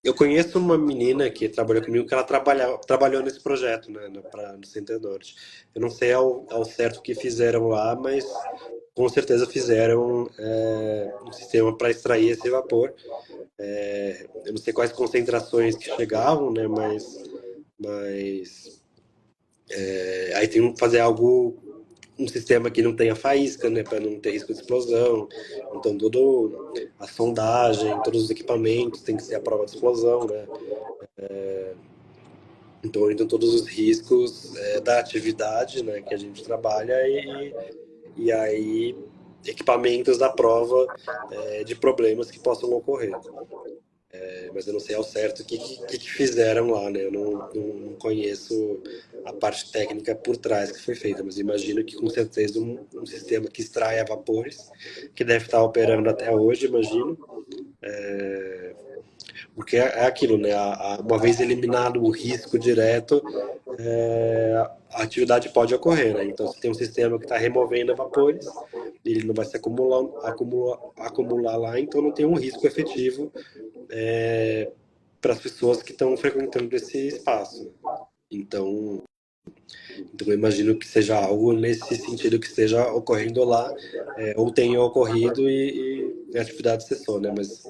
Eu conheço uma menina que trabalhou comigo que ela trabalhou nesse projeto, né, no Center Norte. Eu não sei ao certo o que fizeram lá, mas com certeza fizeram um sistema para extrair esse vapor. Eu não sei quais concentrações que chegavam, né, mas aí tem que fazer um sistema que não tenha faísca, né, para não ter risco de explosão. Então, toda a sondagem, todos os equipamentos tem que ser à prova de explosão, né? Então todos os riscos da atividade, né, que a gente trabalha e aí equipamentos da prova de problemas que possam ocorrer. Mas eu não sei ao certo o que fizeram lá, né? Eu não conheço a parte técnica por trás que foi feita, mas imagino que com certeza um sistema que extrai vapores, que deve estar operando até hoje, imagino, porque é aquilo, né? Uma vez eliminado o risco direto, a atividade pode ocorrer, né? Então, se tem um sistema que está removendo vapores, ele não vai se acumular lá, então não tem um risco efetivo para as pessoas que estão frequentando esse espaço. Então eu imagino que seja algo nesse sentido que esteja ocorrendo lá, ou tenha ocorrido e a atividade cessou, né? Mas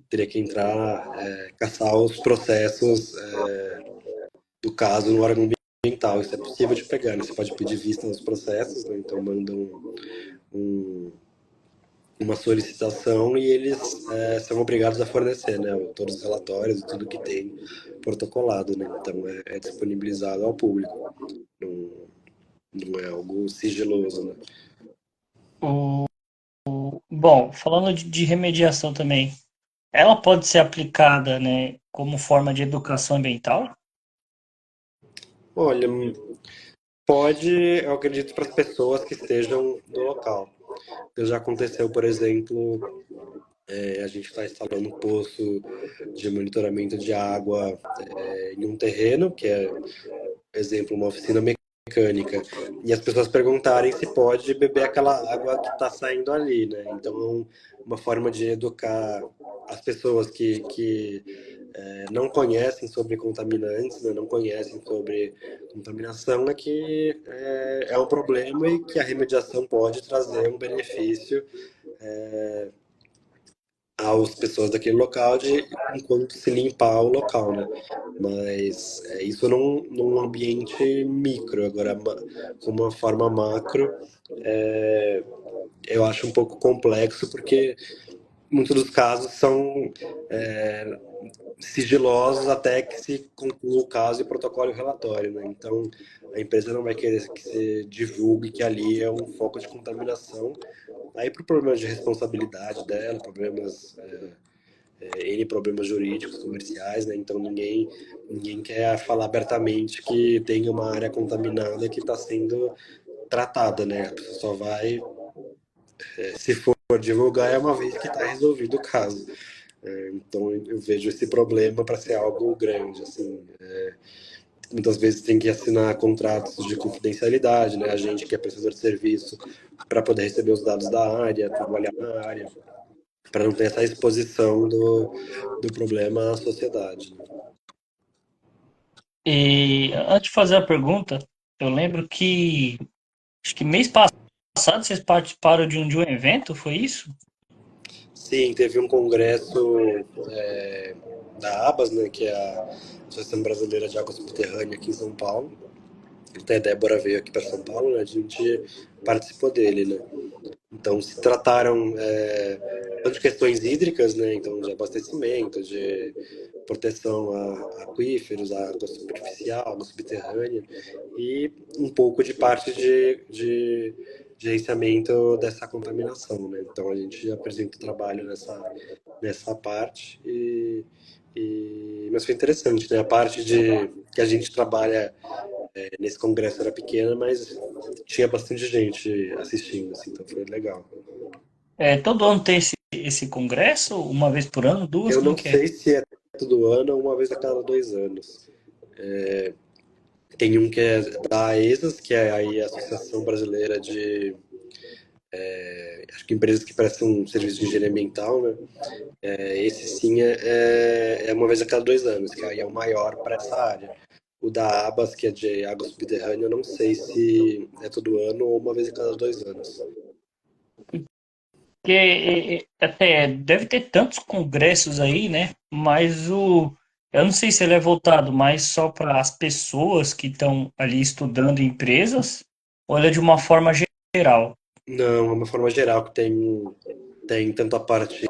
teria que entrar, caçar os processos do caso no órgão ambiental. Isso é possível de pegar, né? Você pode pedir vista nos processos, né? Então manda um, uma solicitação e eles são obrigados a fornecer, né? Todos os relatórios e tudo que tem protocolado, né? Então é disponibilizado ao público. Não, não é algo sigiloso, né? O, bom, falando de remediação também, ela pode ser aplicada, né, como forma de educação ambiental? Olha, pode, eu acredito, para as pessoas que estejam no local. Então, já aconteceu, por exemplo, a gente está instalando um poço de monitoramento de água em um terreno, que é, exemplo, uma oficina mecânica, e as pessoas perguntarem se pode beber aquela água que está saindo ali, né? Então, uma forma de educar as pessoas que não conhecem sobre contaminantes, né, não conhecem sobre contaminação, é que é um problema e que a remediação pode trazer um benefício às pessoas daquele local enquanto se limpar o local, né? Mas isso num ambiente micro. Agora, como uma forma macro, eu acho um pouco complexo porque muitos dos casos são é, sigilosos até que se conclua o caso e protocole o relatório, né? Então, a empresa não vai querer que se divulgue que ali é um foco de contaminação. Aí, por problemas de responsabilidade dela, N problemas jurídicos, comerciais, né? Então, ninguém quer falar abertamente que tem uma área contaminada que está sendo tratada, né? A pessoa só vai, se for divulgar, é uma vez que está resolvido o caso. Então eu vejo esse problema para ser algo grande, assim. Muitas vezes tem que assinar contratos de confidencialidade, né? A gente que é prestador de serviço para poder receber os dados da área, trabalhar na área, para não ter essa exposição do problema à sociedade, né? E antes de fazer a pergunta, eu lembro que acho que mês passado vocês participaram de um evento, foi isso? Sim, teve um congresso da ABAS, né, que é a Associação Brasileira de Água Subterrânea aqui em São Paulo. Até a Débora veio aqui para São Paulo, né, a gente participou dele, né? Então, se trataram tanto de questões hídricas, né, então de abastecimento, de proteção a aquíferos, a água superficial, água subterrânea, e um pouco de parte de gerenciamento dessa contaminação, né? Então, a gente apresenta o trabalho nessa parte, mas foi interessante, né? A parte de que a gente trabalha nesse congresso era pequena, mas tinha bastante gente assistindo, assim, então foi legal. É, todo ano tem esse congresso, uma vez por ano, duas, Eu como não que é? sei se é todo ano ou uma vez a cada 2 anos. Tem um que é da AESAS, que é aí a Associação Brasileira de acho que empresas que prestam serviço de engenharia ambiental, né? Esse sim é uma vez a cada 2 anos, que aí é o maior para essa área. O da ABAS, que é de água subterrânea, eu não sei se é todo ano ou uma vez a cada 2 anos. Porque até deve ter tantos congressos aí, né? Mas eu não sei se ele é voltado mais só para as pessoas que estão ali estudando em empresas, ou ele é de uma forma geral. Não, é uma forma geral que tem tanto a parte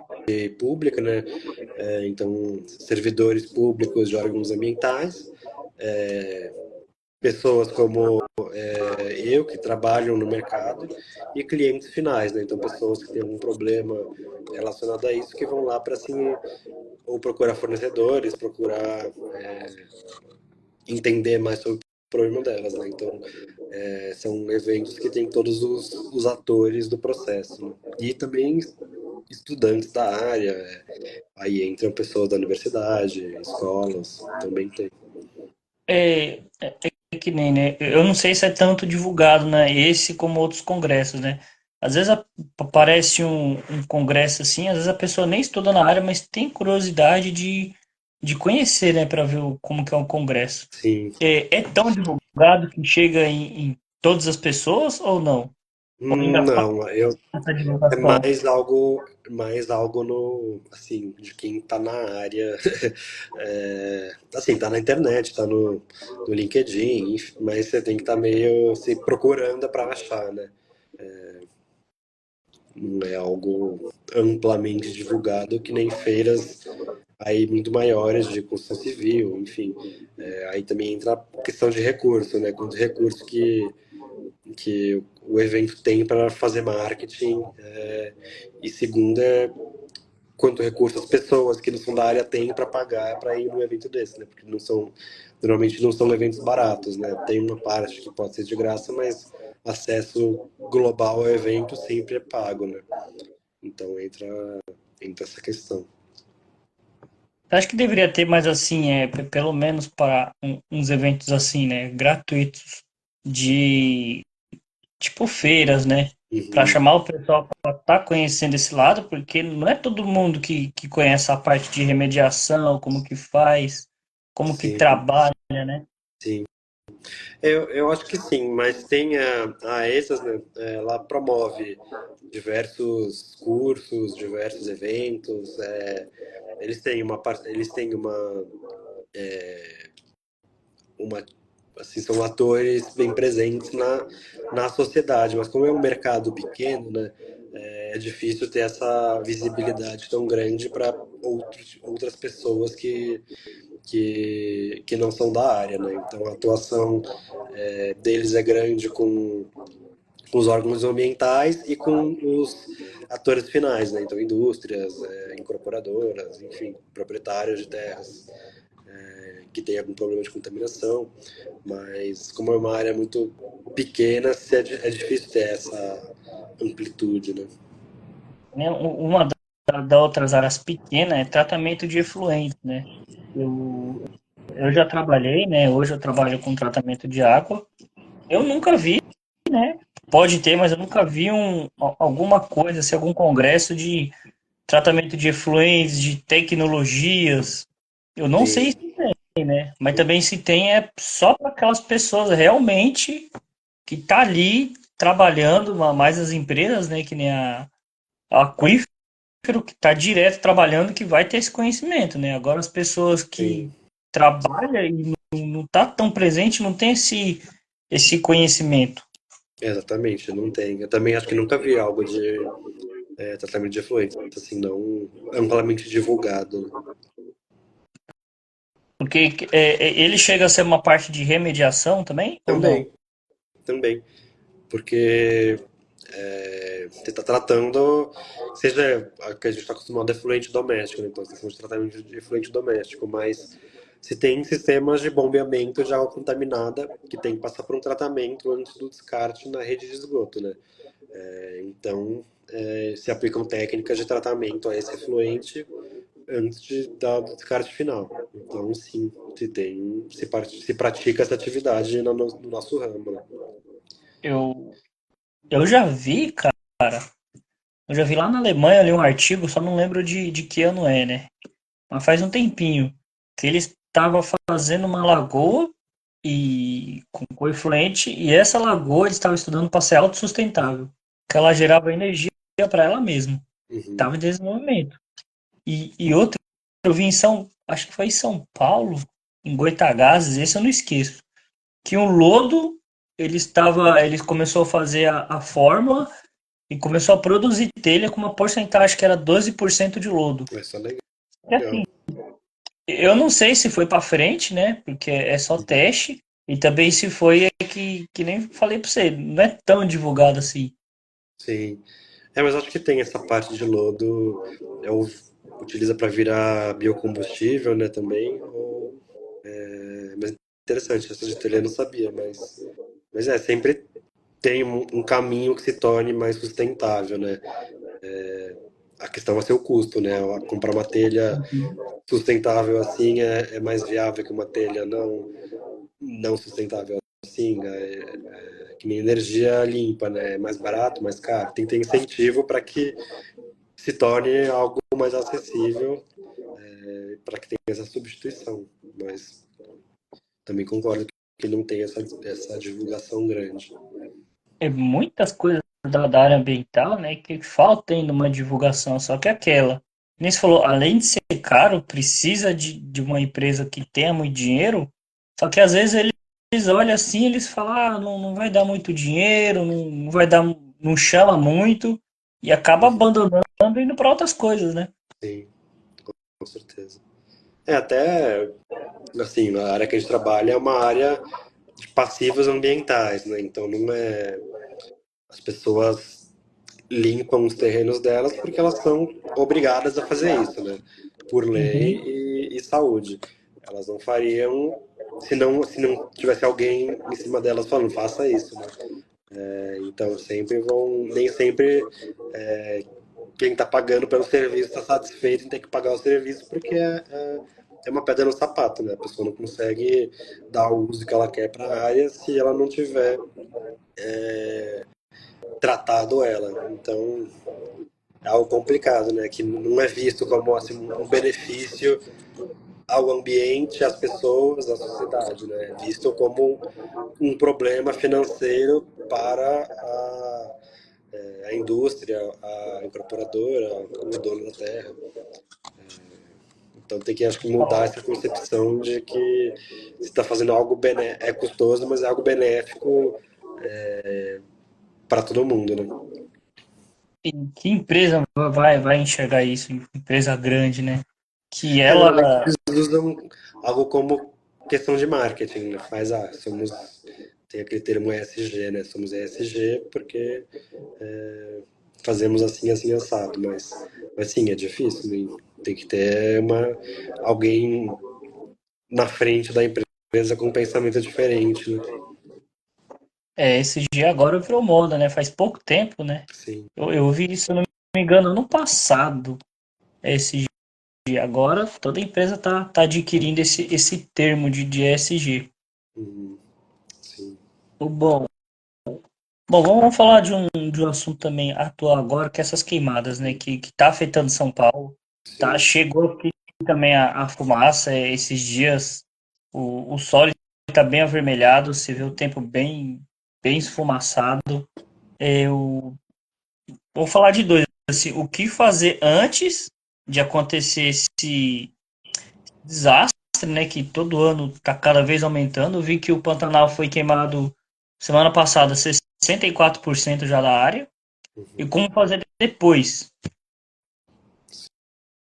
pública, né? Então, servidores públicos de órgãos ambientais, pessoas como eu que trabalham no mercado e clientes finais, né? Então, pessoas que têm algum problema relacionado a isso que vão lá para assim ou procurar fornecedores, procurar entender mais sobre o problema delas, né? Então, são eventos que tem todos os atores do processo, né? E também estudantes da área, aí entram pessoas da universidade, escolas, também tem. É que nem, né? Eu não sei se é tanto divulgado, né? Esse como outros congressos, né? Às vezes aparece um congresso assim, às vezes a pessoa nem estuda na área, mas tem curiosidade de conhecer, né? Para ver como que é um congresso. Sim. É tão divulgado que chega em todas as pessoas ou não? Ou ainda falta Não, essa é divulgação? mais algo no, assim, de quem tá na área, assim, tá na internet, tá no LinkedIn, mas você tem que estar meio se procurando para achar, né? Não é algo amplamente divulgado que nem feiras aí muito maiores de construção civil, enfim. Aí também entra a questão de recurso, né? Quanto recurso que o evento tem para fazer marketing, e segundo quanto recurso as pessoas que não são da área têm para pagar para ir num evento desse, né? Porque normalmente não são eventos baratos, né? Tem uma parte que pode ser de graça, mas acesso global ao evento sempre é pago, né? Então entra essa questão. Acho que deveria ter mais assim, pelo menos para uns eventos assim, né? Gratuitos de tipo feiras, né? Para Uhum. chamar o pessoal para estar conhecendo esse lado, porque não é todo mundo que conhece a parte de remediação, como que faz, como que Sim, trabalha, né? sim. Eu acho que sim, mas tem a ESAS, né? Ela promove diversos cursos, diversos eventos. Eles têm uma assim, são atores bem presentes na sociedade, mas como é um mercado pequeno, né? é difícil ter essa visibilidade tão grande para outras pessoas que não são da área, né? Então a atuação deles é grande com os órgãos ambientais e com os atores finais, né? Então indústrias, incorporadoras, enfim, proprietários de terras que tem algum problema de contaminação, mas como é uma área muito pequena, é difícil ter essa amplitude, né? Né? Uma das outras áreas pequenas é tratamento de efluentes, né? Eu, eu já trabalhei, né? Hoje eu trabalho com tratamento de água. Eu nunca vi, né? Pode ter, mas eu nunca vi alguma coisa, assim, algum congresso de tratamento de efluentes, de tecnologias. Eu não sei Sim, se tem, né? Mas também se tem é só para aquelas pessoas realmente que tá ali trabalhando, mais as empresas, né? Que nem a Aquífero, que está direto trabalhando, que vai ter esse conhecimento, né? Agora as pessoas que sim, trabalham e não tá tão presente, não tem esse conhecimento. exatamente, não tem. Eu também acho que nunca vi algo de tratamento de efluentes, assim, não amplamente divulgado, né? Porque ele chega a ser uma parte de remediação também, ou não? Também, também, porque você está tratando, seja a que a gente está acostumado a efluente doméstico, né? Então, questão de tratamento de efluente doméstico, mas se tem sistemas de bombeamento de água contaminada que tem que passar por um tratamento antes do descarte na rede de esgoto, né? Então, se aplicam técnicas de tratamento a esse efluente antes do descarte final. Então, sim, se pratica essa atividade no nosso ramo, né? Eu, eu já vi, cara, eu já vi lá na Alemanha ali um artigo, só não lembro de que ano é, né? Mas faz um tempinho, que ele estava fazendo uma lagoa e com efluente, e essa lagoa eles estavam estudando para ser autossustentável, que ela gerava energia para ela mesma. Uhum. Estava em desenvolvimento. E outro, eu vi acho que foi em São Paulo, em Goitacazes, esse eu não esqueço, que um lodo, ele começou a fazer a fórmula e começou a produzir telha com uma porcentagem que era 12% de lodo. Isso é E legal. assim, eu não sei se foi para frente, né? Porque é só Uhum. teste. E também se foi que nem falei para você, não é tão divulgado assim. Sim. Mas acho que tem essa parte de lodo, utiliza para virar biocombustível, né, também. Mas interessante, essa de telha eu não sabia, mas sempre tem um caminho que se torne mais sustentável, né? A questão vai ser o custo, né? Comprar uma telha sustentável assim é mais viável que uma telha não sustentável assim, que nem energia limpa, né? É mais barato, mais caro. Tem que ter incentivo para que se torne algo mais acessível, para que tenha essa substituição. Mas também concordo que não tem essa divulgação grande. É muitas coisas da área ambiental, né, que falta ainda uma divulgação, só que aquela. Nem se falou, além de ser caro, precisa de uma empresa que tenha muito dinheiro, só que às vezes eles olham assim, eles falam, não vai dar muito dinheiro, não vai dar, não chama muito, e acaba Uhum. abandonando e indo para outras coisas, né? Sim, com certeza. Até assim, a área que a gente trabalha é uma área de passivos ambientais, né? Então não é. As pessoas limpam os terrenos delas porque elas são obrigadas a fazer isso, né? Por lei Uhum. e saúde. Elas não fariam se não tivesse alguém em cima delas falando, faça isso, né? Então sempre vão. Nem sempre quem está pagando pelo serviço está satisfeito em ter que pagar o serviço porque é uma pedra no sapato, né? A pessoa não consegue dar o uso que ela quer para a área se ela não tiver tratado ela. Então é algo complicado, né? Que não é visto como assim, um benefício ao ambiente, às pessoas, à sociedade, né? É visto como um problema financeiro para a indústria, a incorporadora, o dono da terra. Então tem que, acho que, mudar essa concepção de que se está fazendo algo é custoso, mas é algo benéfico para todo mundo, né? E que empresa vai enxergar isso? Empresa grande, né? Que Normalmente ela. eles usam algo como questão de marketing, né? Faz, tem aquele termo ESG, né? Somos ESG porque fazemos assim, assim, assado, mas sim, é difícil, né? Tem que ter alguém na frente da empresa com um pensamento diferente, né? Esse dia agora virou moda, né? Faz pouco tempo, né? Sim. Eu vi isso, se eu não me engano, no passado. Esse dia. Agora toda empresa tá adquirindo esse termo de ESG. Uhum, sim. O bom. Bom, vamos falar de um assunto também atual agora, que é essas queimadas, né? Que tá afetando São Paulo. Tá, Sim. chegou aqui também a fumaça esses dias. O sol está bem avermelhado, você vê o tempo bem esfumaçado. Eu vou falar de dois, assim, o que fazer antes de acontecer esse desastre, né, que todo ano está cada vez aumentando. Eu vi que o Pantanal foi queimado semana passada 64% já da área. E Uhum, como fazer depois?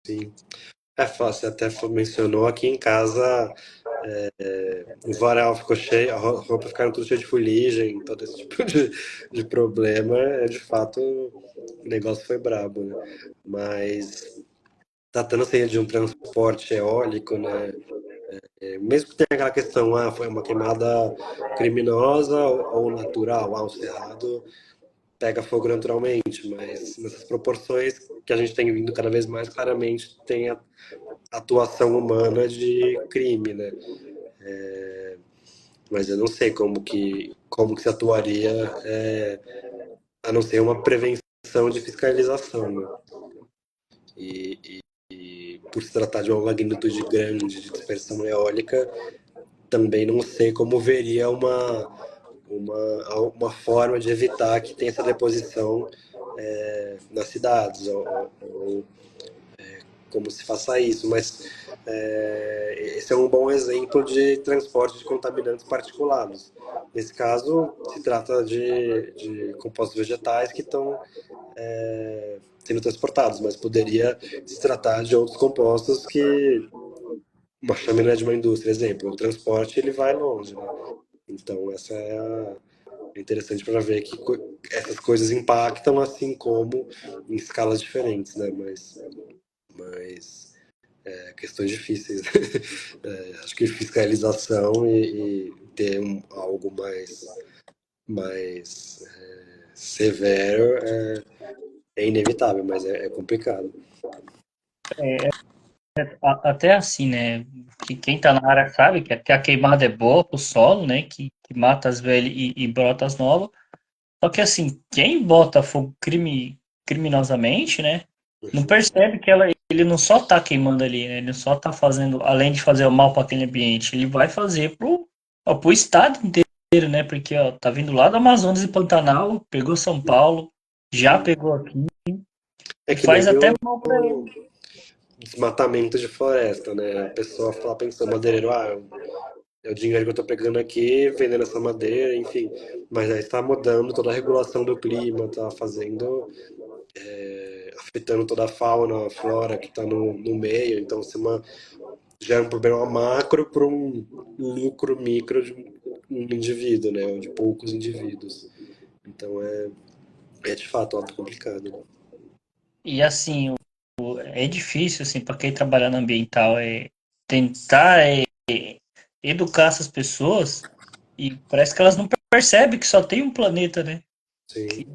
sim. É fácil, até mencionou aqui em casa, o varal ficou cheio, a roupa ficaram tudo cheia de fuligem, todo esse tipo de problema. De fato, o negócio foi brabo, né? Mas tratando assim de um transporte eólico, né? Mesmo que tenha aquela questão, foi uma queimada criminosa ou natural, o cerrado pega fogo naturalmente, mas nessas proporções que a gente tem vindo cada vez mais claramente tem a atuação humana de crime, né? Mas eu não sei como que se atuaria, a não ser uma prevenção de fiscalização, né? E por se tratar de uma magnitude grande de dispersão eólica, também não sei como veria uma forma de evitar que tenha essa deposição nas cidades, ou como se faça isso, mas esse é um bom exemplo de transporte de contaminantes particulados. Nesse caso, se trata de compostos vegetais que estão sendo transportados, mas poderia se tratar de outros compostos que uma chaminé de uma indústria, exemplo, o transporte ele vai longe, né? Então é interessante para ver que essas coisas impactam assim como em escalas diferentes, né? Mas questões difíceis. Acho que fiscalização e ter algo mais severo é inevitável, mas é complicado. Até assim, né? Que quem tá na área sabe que a queimada é boa pro solo, né? Que mata as velhas e brota as novas. Só que assim, quem bota fogo criminosamente, né? Não percebe que ele não só tá queimando ali, né? Ele só tá fazendo, além de fazer o mal para aquele ambiente, ele vai fazer pro estado inteiro, né? Porque ó, tá vindo lá do Amazonas e Pantanal, pegou São Paulo, já Sim. pegou aqui É e que faz nem até o mal para ele. desmatamento de floresta, né? A pessoa fala pensando, madeireiro, é o dinheiro que eu tô pegando aqui, vendendo essa madeira, enfim. Mas aí está mudando toda a regulação do clima, tá fazendo, afetando toda a fauna, a flora que está no meio. Então, gera um problema macro para um lucro micro de um indivíduo, né? Ou de poucos indivíduos. Então, é de fato algo complicado, né? E assim, é difícil assim para quem trabalhar no ambiental tentar educar essas pessoas e parece que elas não percebem que só tem um planeta, né? Sim, Que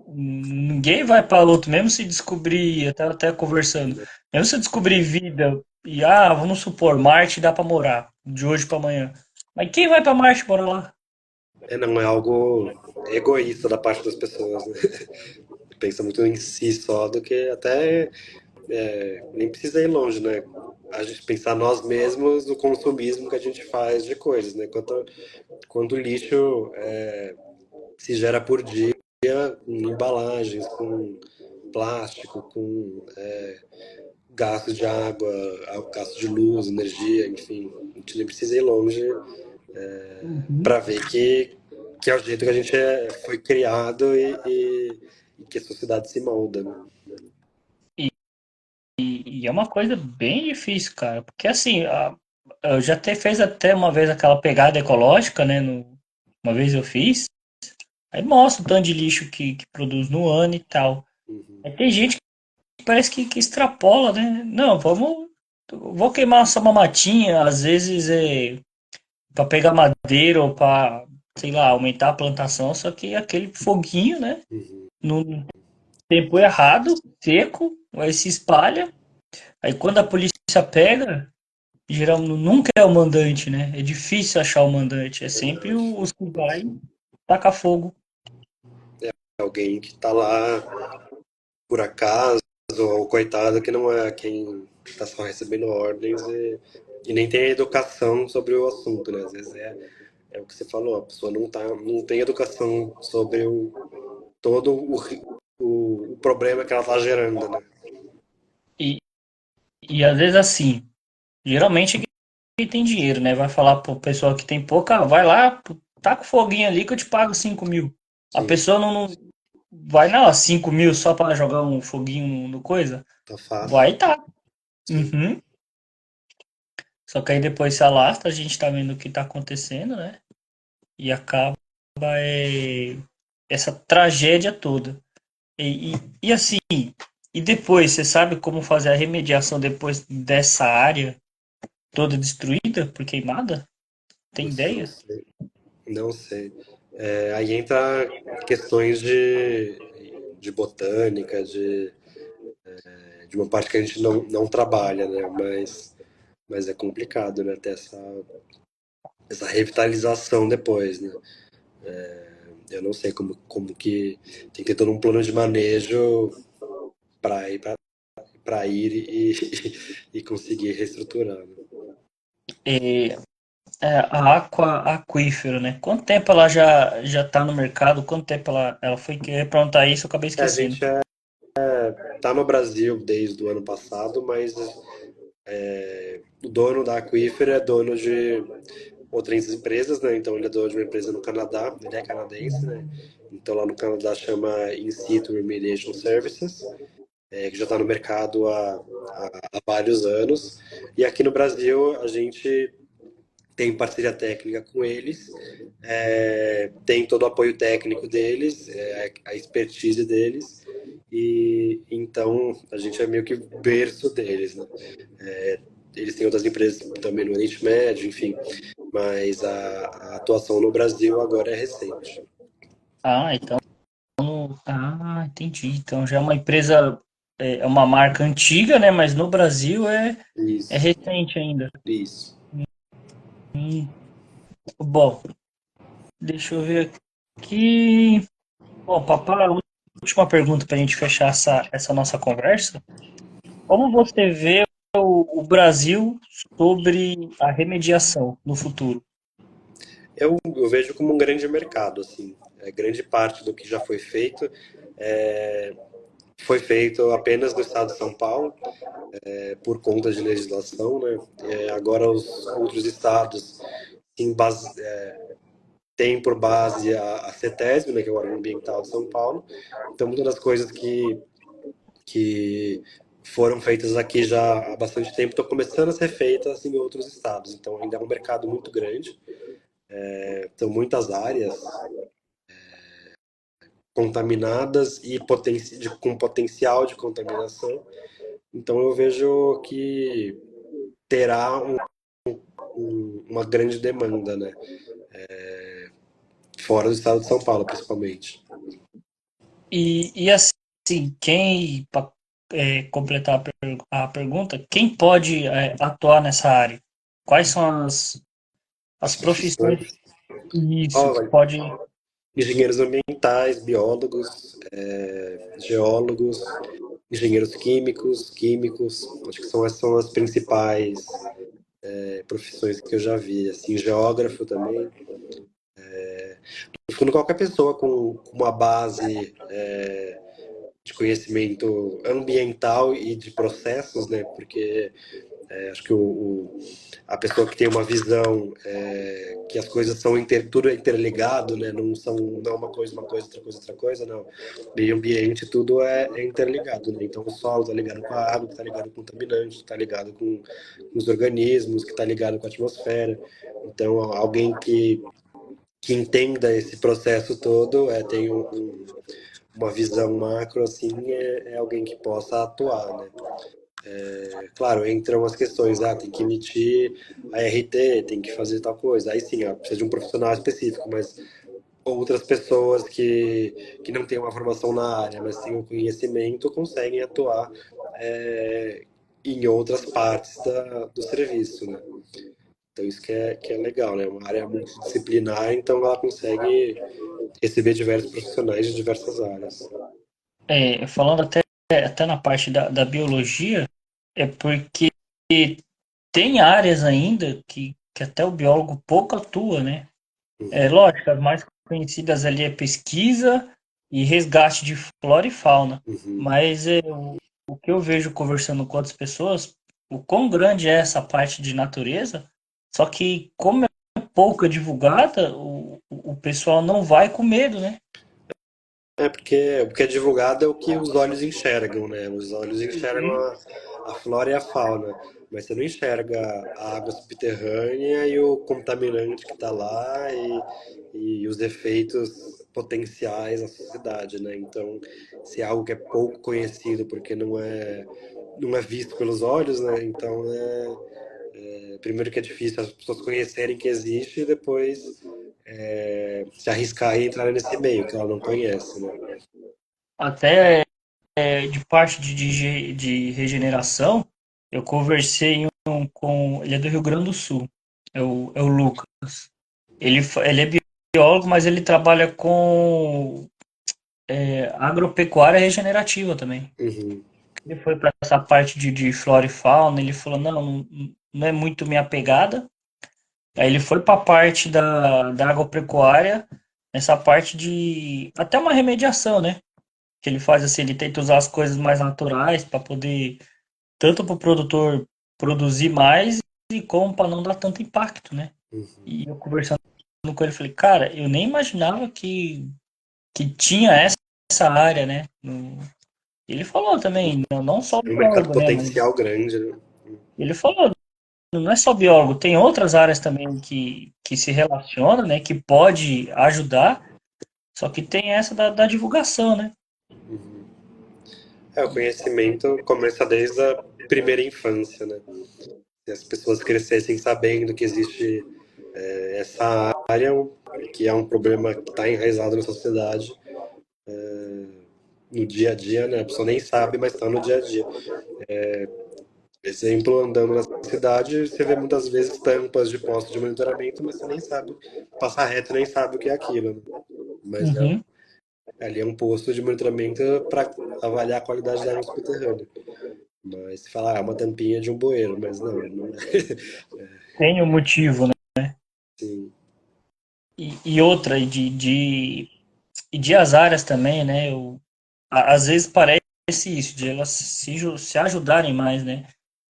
ninguém vai para outro, mesmo se descobrir, até conversando, mesmo se descobrir vida e vamos supor, Marte dá para morar de hoje para amanhã. Mas quem vai para Marte morar lá? não é algo egoísta da parte das pessoas, né? Pensa muito em si só do que até nem precisa ir longe, né? A gente pensar nós mesmos no consumismo que a gente faz de coisas, né? Quanto lixo se gera por dia com embalagens, com plástico, com gasto de água, gasto de luz, energia, enfim. A gente nem precisa ir longe Uhum. para ver que é o jeito que a gente foi criado e que a sociedade se molda, né? E é uma coisa bem difícil, cara, porque assim, eu já fez até uma vez aquela pegada ecológica, né? Uma vez eu fiz, aí mostra o tanto de lixo que produz no ano e tal. Uhum. Aí tem gente que parece que extrapola, né? Não, vou queimar só uma matinha, às vezes é para pegar madeira ou para, sei lá, aumentar a plantação, só que aquele foguinho, né? Uhum. No tempo errado, seco, aí se espalha. Aí quando a polícia pega, geral, nunca é o mandante, né? É difícil achar o mandante. É sempre Verdade. os que vai tacar fogo. Alguém que tá lá por acaso, ou coitado que não é quem tá só recebendo ordens e nem tem educação sobre o assunto, né? Às vezes é o que você falou, a pessoa não tem educação sobre todo o problema que ela tá gerando, né? E, e às vezes assim, geralmente quem tem dinheiro, né? Vai falar pro pessoal que tem pouco, ah, vai lá, taca o foguinho ali que eu te pago 5.000. A Sim, pessoa não vai, não, 5.000 só para jogar um foguinho no coisa. tá fácil. Vai tá. Sim. Uhum. Só que aí depois se alastra, a gente tá vendo o que tá acontecendo, né? E acaba essa tragédia toda. E assim, e depois, você sabe como fazer a remediação depois dessa área toda destruída por queimada? Tem Putz, não ideia? sei. Não sei. Aí entra questões de botânica, de uma parte que a gente não trabalha, né? Mas é complicado, né? Ter essa revitalização depois, né? Eu não sei como que tem que ter todo um plano de manejo para ir e conseguir reestruturar, né? É, a aquífero, né? Quanto tempo ela já tá no mercado? Quanto tempo ela foi querer perguntar isso? Eu acabei A esquecendo. gente tá no Brasil desde o ano passado, mas o dono da Aquifer é dono de outras empresas, né? Então ele é dono de uma empresa no Canadá, ele é canadense, né? Então lá no Canadá chama In Situ Remediation Services, que já está no mercado há vários anos. E aqui no Brasil a gente tem parceria técnica com eles, tem todo o apoio técnico deles, a expertise deles, e então a gente é meio que berço deles, né? Eles têm outras empresas também no Oriente Médio, enfim, mas a atuação no Brasil agora é recente. Ah, então. Ah, entendi. Então já é uma empresa, é uma marca antiga, né? Mas no Brasil é Isso, recente ainda. isso. Bom, deixa eu ver aqui. Bom, papai, a última pergunta para a gente fechar essa nossa conversa. Como você vê o Brasil sobre a remediação no futuro? Eu vejo como um grande mercado, assim. Grande parte do que já foi feito apenas no estado de São Paulo, por conta de legislação, né? Agora os outros estados têm por base a CETESB, né, que é o órgão ambiental de São Paulo. Então, muitas das coisas que foram feitas aqui já há bastante tempo estão começando a ser feitas em outros estados. Então, ainda é um mercado muito grande. São muitas áreas contaminadas e com potencial de contaminação. Então, eu vejo que terá uma grande demanda, né? Fora do estado de São Paulo, principalmente. E assim, para completar a pergunta, quem pode atuar nessa área? Quais são as As profissões profissões. isso Ó, que pode. engenheiros ambientais, biólogos, geólogos, engenheiros químicos, acho que essas são as principais profissões que eu já vi, assim, geógrafo também. No fundo, qualquer pessoa com uma base de conhecimento ambiental e de processos, né? Porque acho que a pessoa que tem uma visão que as coisas são tudo é interligado, né? Não é uma coisa, outra coisa, não. Meio ambiente, tudo é interligado, né? Então o solo está ligado com a água, que está ligado com o contaminante, está ligado com os organismos, que está ligado com a atmosfera. Então alguém que entenda esse processo todo, tem uma visão macro, assim, é alguém que possa atuar, né? Claro, entram as questões, tem que emitir a RT, tem que fazer tal coisa. Aí sim, precisa de um profissional específico, mas outras pessoas que não têm uma formação na área, mas têm um conhecimento, conseguem atuar em outras partes do serviço, né? Então isso que é legal, né? Uma área multidisciplinar, então ela consegue receber diversos profissionais de diversas áreas. Falando até na parte da biologia, é porque tem áreas ainda que até o biólogo pouco atua, né? É Uhum, lógico, as mais conhecidas ali é pesquisa e resgate de flora e fauna. uhum. Mas o que eu vejo conversando com outras pessoas, o quão grande é essa parte de natureza, só que como é pouco divulgada, o pessoal não vai com medo, né? Porque o que é divulgado é o que os olhos enxergam, né? Os olhos enxergam Uhum. a flora e a fauna, mas você não enxerga a água subterrânea e o contaminante que está lá e os efeitos potenciais à sociedade, né? Então, se é algo que é pouco conhecido porque não é visto pelos olhos, né? Então, primeiro que é difícil as pessoas conhecerem que existe e depois se arriscar e entrar nesse meio que ela não conhece, né? Até de parte de regeneração, eu conversei com. Ele é do Rio Grande do Sul, é o Lucas. Ele é biólogo, mas ele trabalha com agropecuária regenerativa também. Uhum, Ele foi para essa parte de flora e fauna, ele falou, não é muito minha pegada. Aí ele foi para a parte da agropecuária, nessa parte de até uma remediação, né? Que ele faz assim, ele tenta usar as coisas mais naturais para poder tanto para o produtor produzir mais e como para não dar tanto impacto, né? uhum. E eu conversando com ele, falei, cara, eu nem imaginava que tinha essa área, né? Ele falou também, não só É um mercado biólogo, né? Mas potencial grande, né? ele falou, não é só biólogo, tem outras áreas também que se relacionam, né? Que pode ajudar, só que tem essa da divulgação, né? O conhecimento começa desde a primeira infância, né? Se as pessoas crescessem sabendo que existe essa área, que é um problema que está enraizado na sociedade, no dia a dia, né? A pessoa nem sabe, mas está no dia a dia. Exemplo, andando na cidade, você vê muitas vezes tampas de postos de monitoramento, mas você nem sabe, passa reto e nem sabe o que é aquilo, né? Mas Uhum. ali é um posto de monitoramento para avaliar a qualidade da água subterrânea. Mas se falar, é uma tampinha de um bueiro, mas não é. Tem um motivo, né? Sim, E outra, e de as áreas também, né? Às vezes parece isso, de elas se ajudarem mais, né?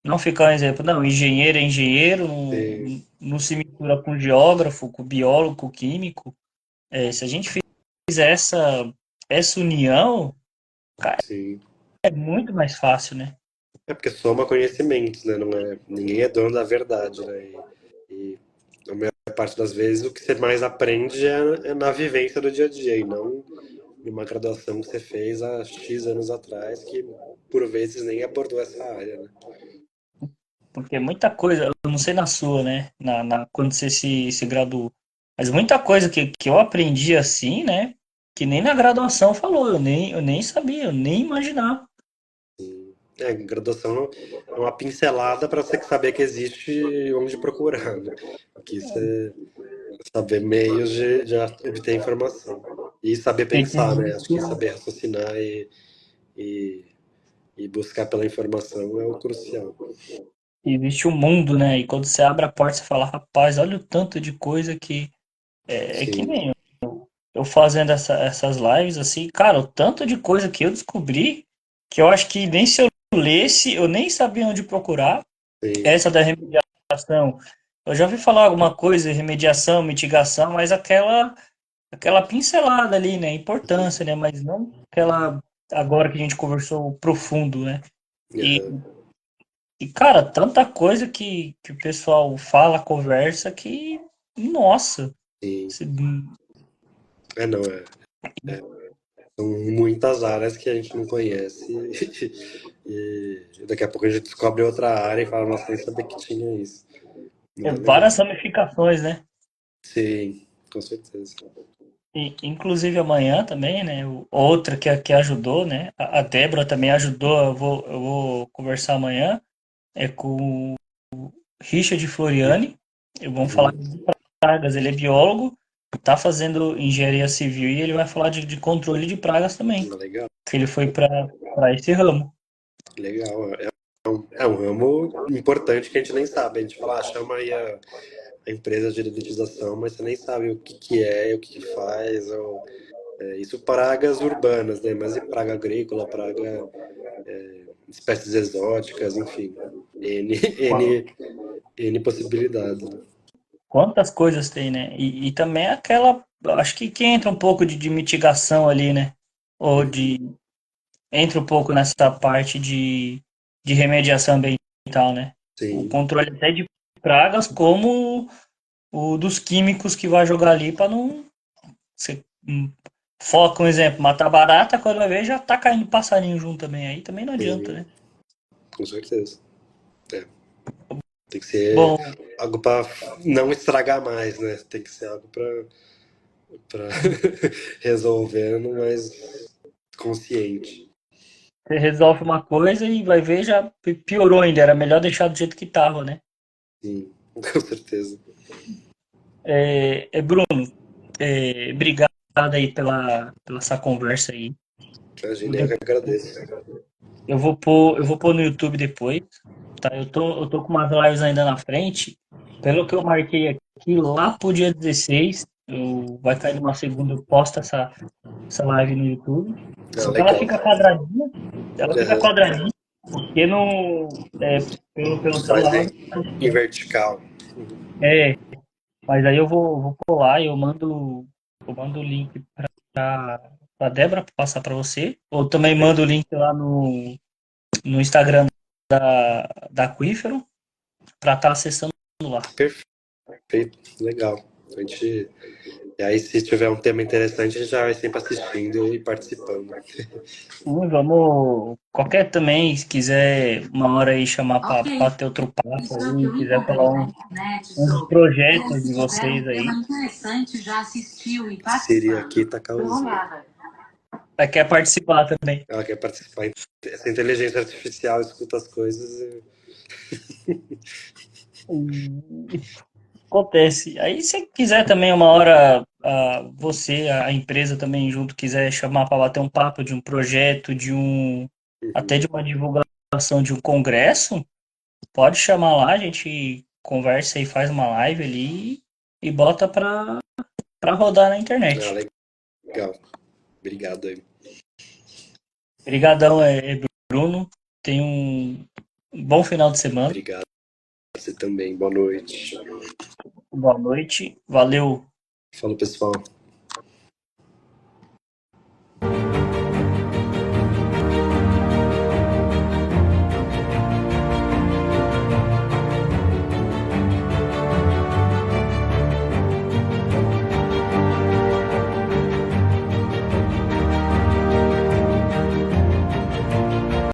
Não ficar um exemplo, não, engenheiro é engenheiro, sim, não se mistura com geógrafo, com biólogo, com químico. Se a gente fizer essa união, sim. é muito mais fácil, né? É porque soma conhecimentos, né? Não é, ninguém é dono da verdade, né? E a maior parte das vezes o que você mais aprende é na vivência do dia a dia e não numa graduação que você fez há X anos atrás, que por vezes nem abordou essa área, né? Porque muita coisa, eu não sei na sua, né? Quando você se graduou, mas muita coisa que eu aprendi assim, né? Que nem na graduação falou, eu nem sabia, eu nem imaginava. Graduação é uma pincelada para você saber que existe onde procurar, né? Aqui você saber meios de obter informação. E saber Porque pensar, né? Acho que saber raciocinar e, e buscar pela informação é o crucial. existe um mundo, né? E quando você abre a porta, você fala, rapaz, olha o tanto de coisa que. É que Sim, nem eu fazendo essas lives, assim, cara, o tanto de coisa que eu descobri que eu acho que nem se eu lesse, eu nem sabia onde procurar. sim. Essa da remediação remediação. Eu já ouvi falar alguma coisa, remediação, mitigação, mas aquela pincelada ali, né? Importância, né? Mas não aquela agora que a gente conversou profundo, né? E, Aham, cara, tanta coisa que o pessoal fala, conversa, que, nossa, sim. se- Não, são muitas áreas que a gente não conhece e daqui a pouco a gente descobre outra área e fala, nossa, nem sabia que tinha isso. Não é legal. várias ramificações, né? Sim, com certeza. E, inclusive amanhã também, né? Outra que ajudou, né? A Débora também ajudou. Eu vou conversar amanhã com o Richard Floriani. Vamos falar Uhum. de pragas. Ele é biólogo, está fazendo engenharia civil e ele vai falar de controle de pragas também. Legal, Que ele foi para esse ramo. legal. É um ramo importante que a gente nem sabe. A gente fala, chama aí a empresa de dedetização, mas você nem sabe o que que é, o que que faz. Isso pragas urbanas, né? Mas e praga agrícola, praga, espécies exóticas, enfim. N, N, N possibilidades, né? Quantas coisas tem, né? E também aquela. Acho que entra um pouco de mitigação ali, né? Ou Uhum. de entra um pouco nessa parte de remediação ambiental, né? O Sim, controle até de pragas, como o dos químicos que vai jogar ali para não. Você, foca um exemplo, matar barata, quando vai ver já tá caindo passarinho junto também. Aí também não adianta, sim, né? com certeza. É, tem que ser Bom, algo para não estragar mais, né? Tem que ser algo para resolver no mais consciente. você resolve uma coisa e vai ver já piorou ainda. Era melhor deixar do jeito que tava, né? Sim, com certeza. Bruno, obrigado aí pela essa conversa aí. Eu, Imagina, eu que de- agradeço. eu vou pôr no YouTube depois, tá? Eu tô com umas lives ainda na frente. Pelo que eu marquei aqui, lá pro dia 16, vai cair numa segunda, eu posto essa live no YouTube. Ah, Só que legal. ela fica Aham. quadradinha, porque no, pelo Mas celular. em vertical. É, mas aí eu vou pular e eu mando o link pra Débora passar pra você. Ou também mando o link lá no Instagram da Aquífero pra estar acessando lá. Perfeito, legal. A gente, e aí, se tiver um tema interessante, a gente já vai sempre assistindo e participando. Vamos. Qualquer também, se quiser uma hora aí chamar pra ter outro papo aí, quiser falar uns projetos de vocês aí. Siri aqui tá causando. Ela quer participar também. Ela quer participar. Essa inteligência artificial escuta as coisas e... E acontece. Aí, se quiser também uma hora, você, a empresa também junto, quiser chamar para bater um papo de um projeto, até Uhum. de uma divulgação de um congresso, pode chamar lá, a gente conversa e faz uma live ali e bota para rodar na Ah, internet. legal. Obrigado aí. Obrigadão, Bruno. Tenha um bom final de semana. Obrigado. Você também. Boa noite. Boa noite. Valeu. Falou, pessoal.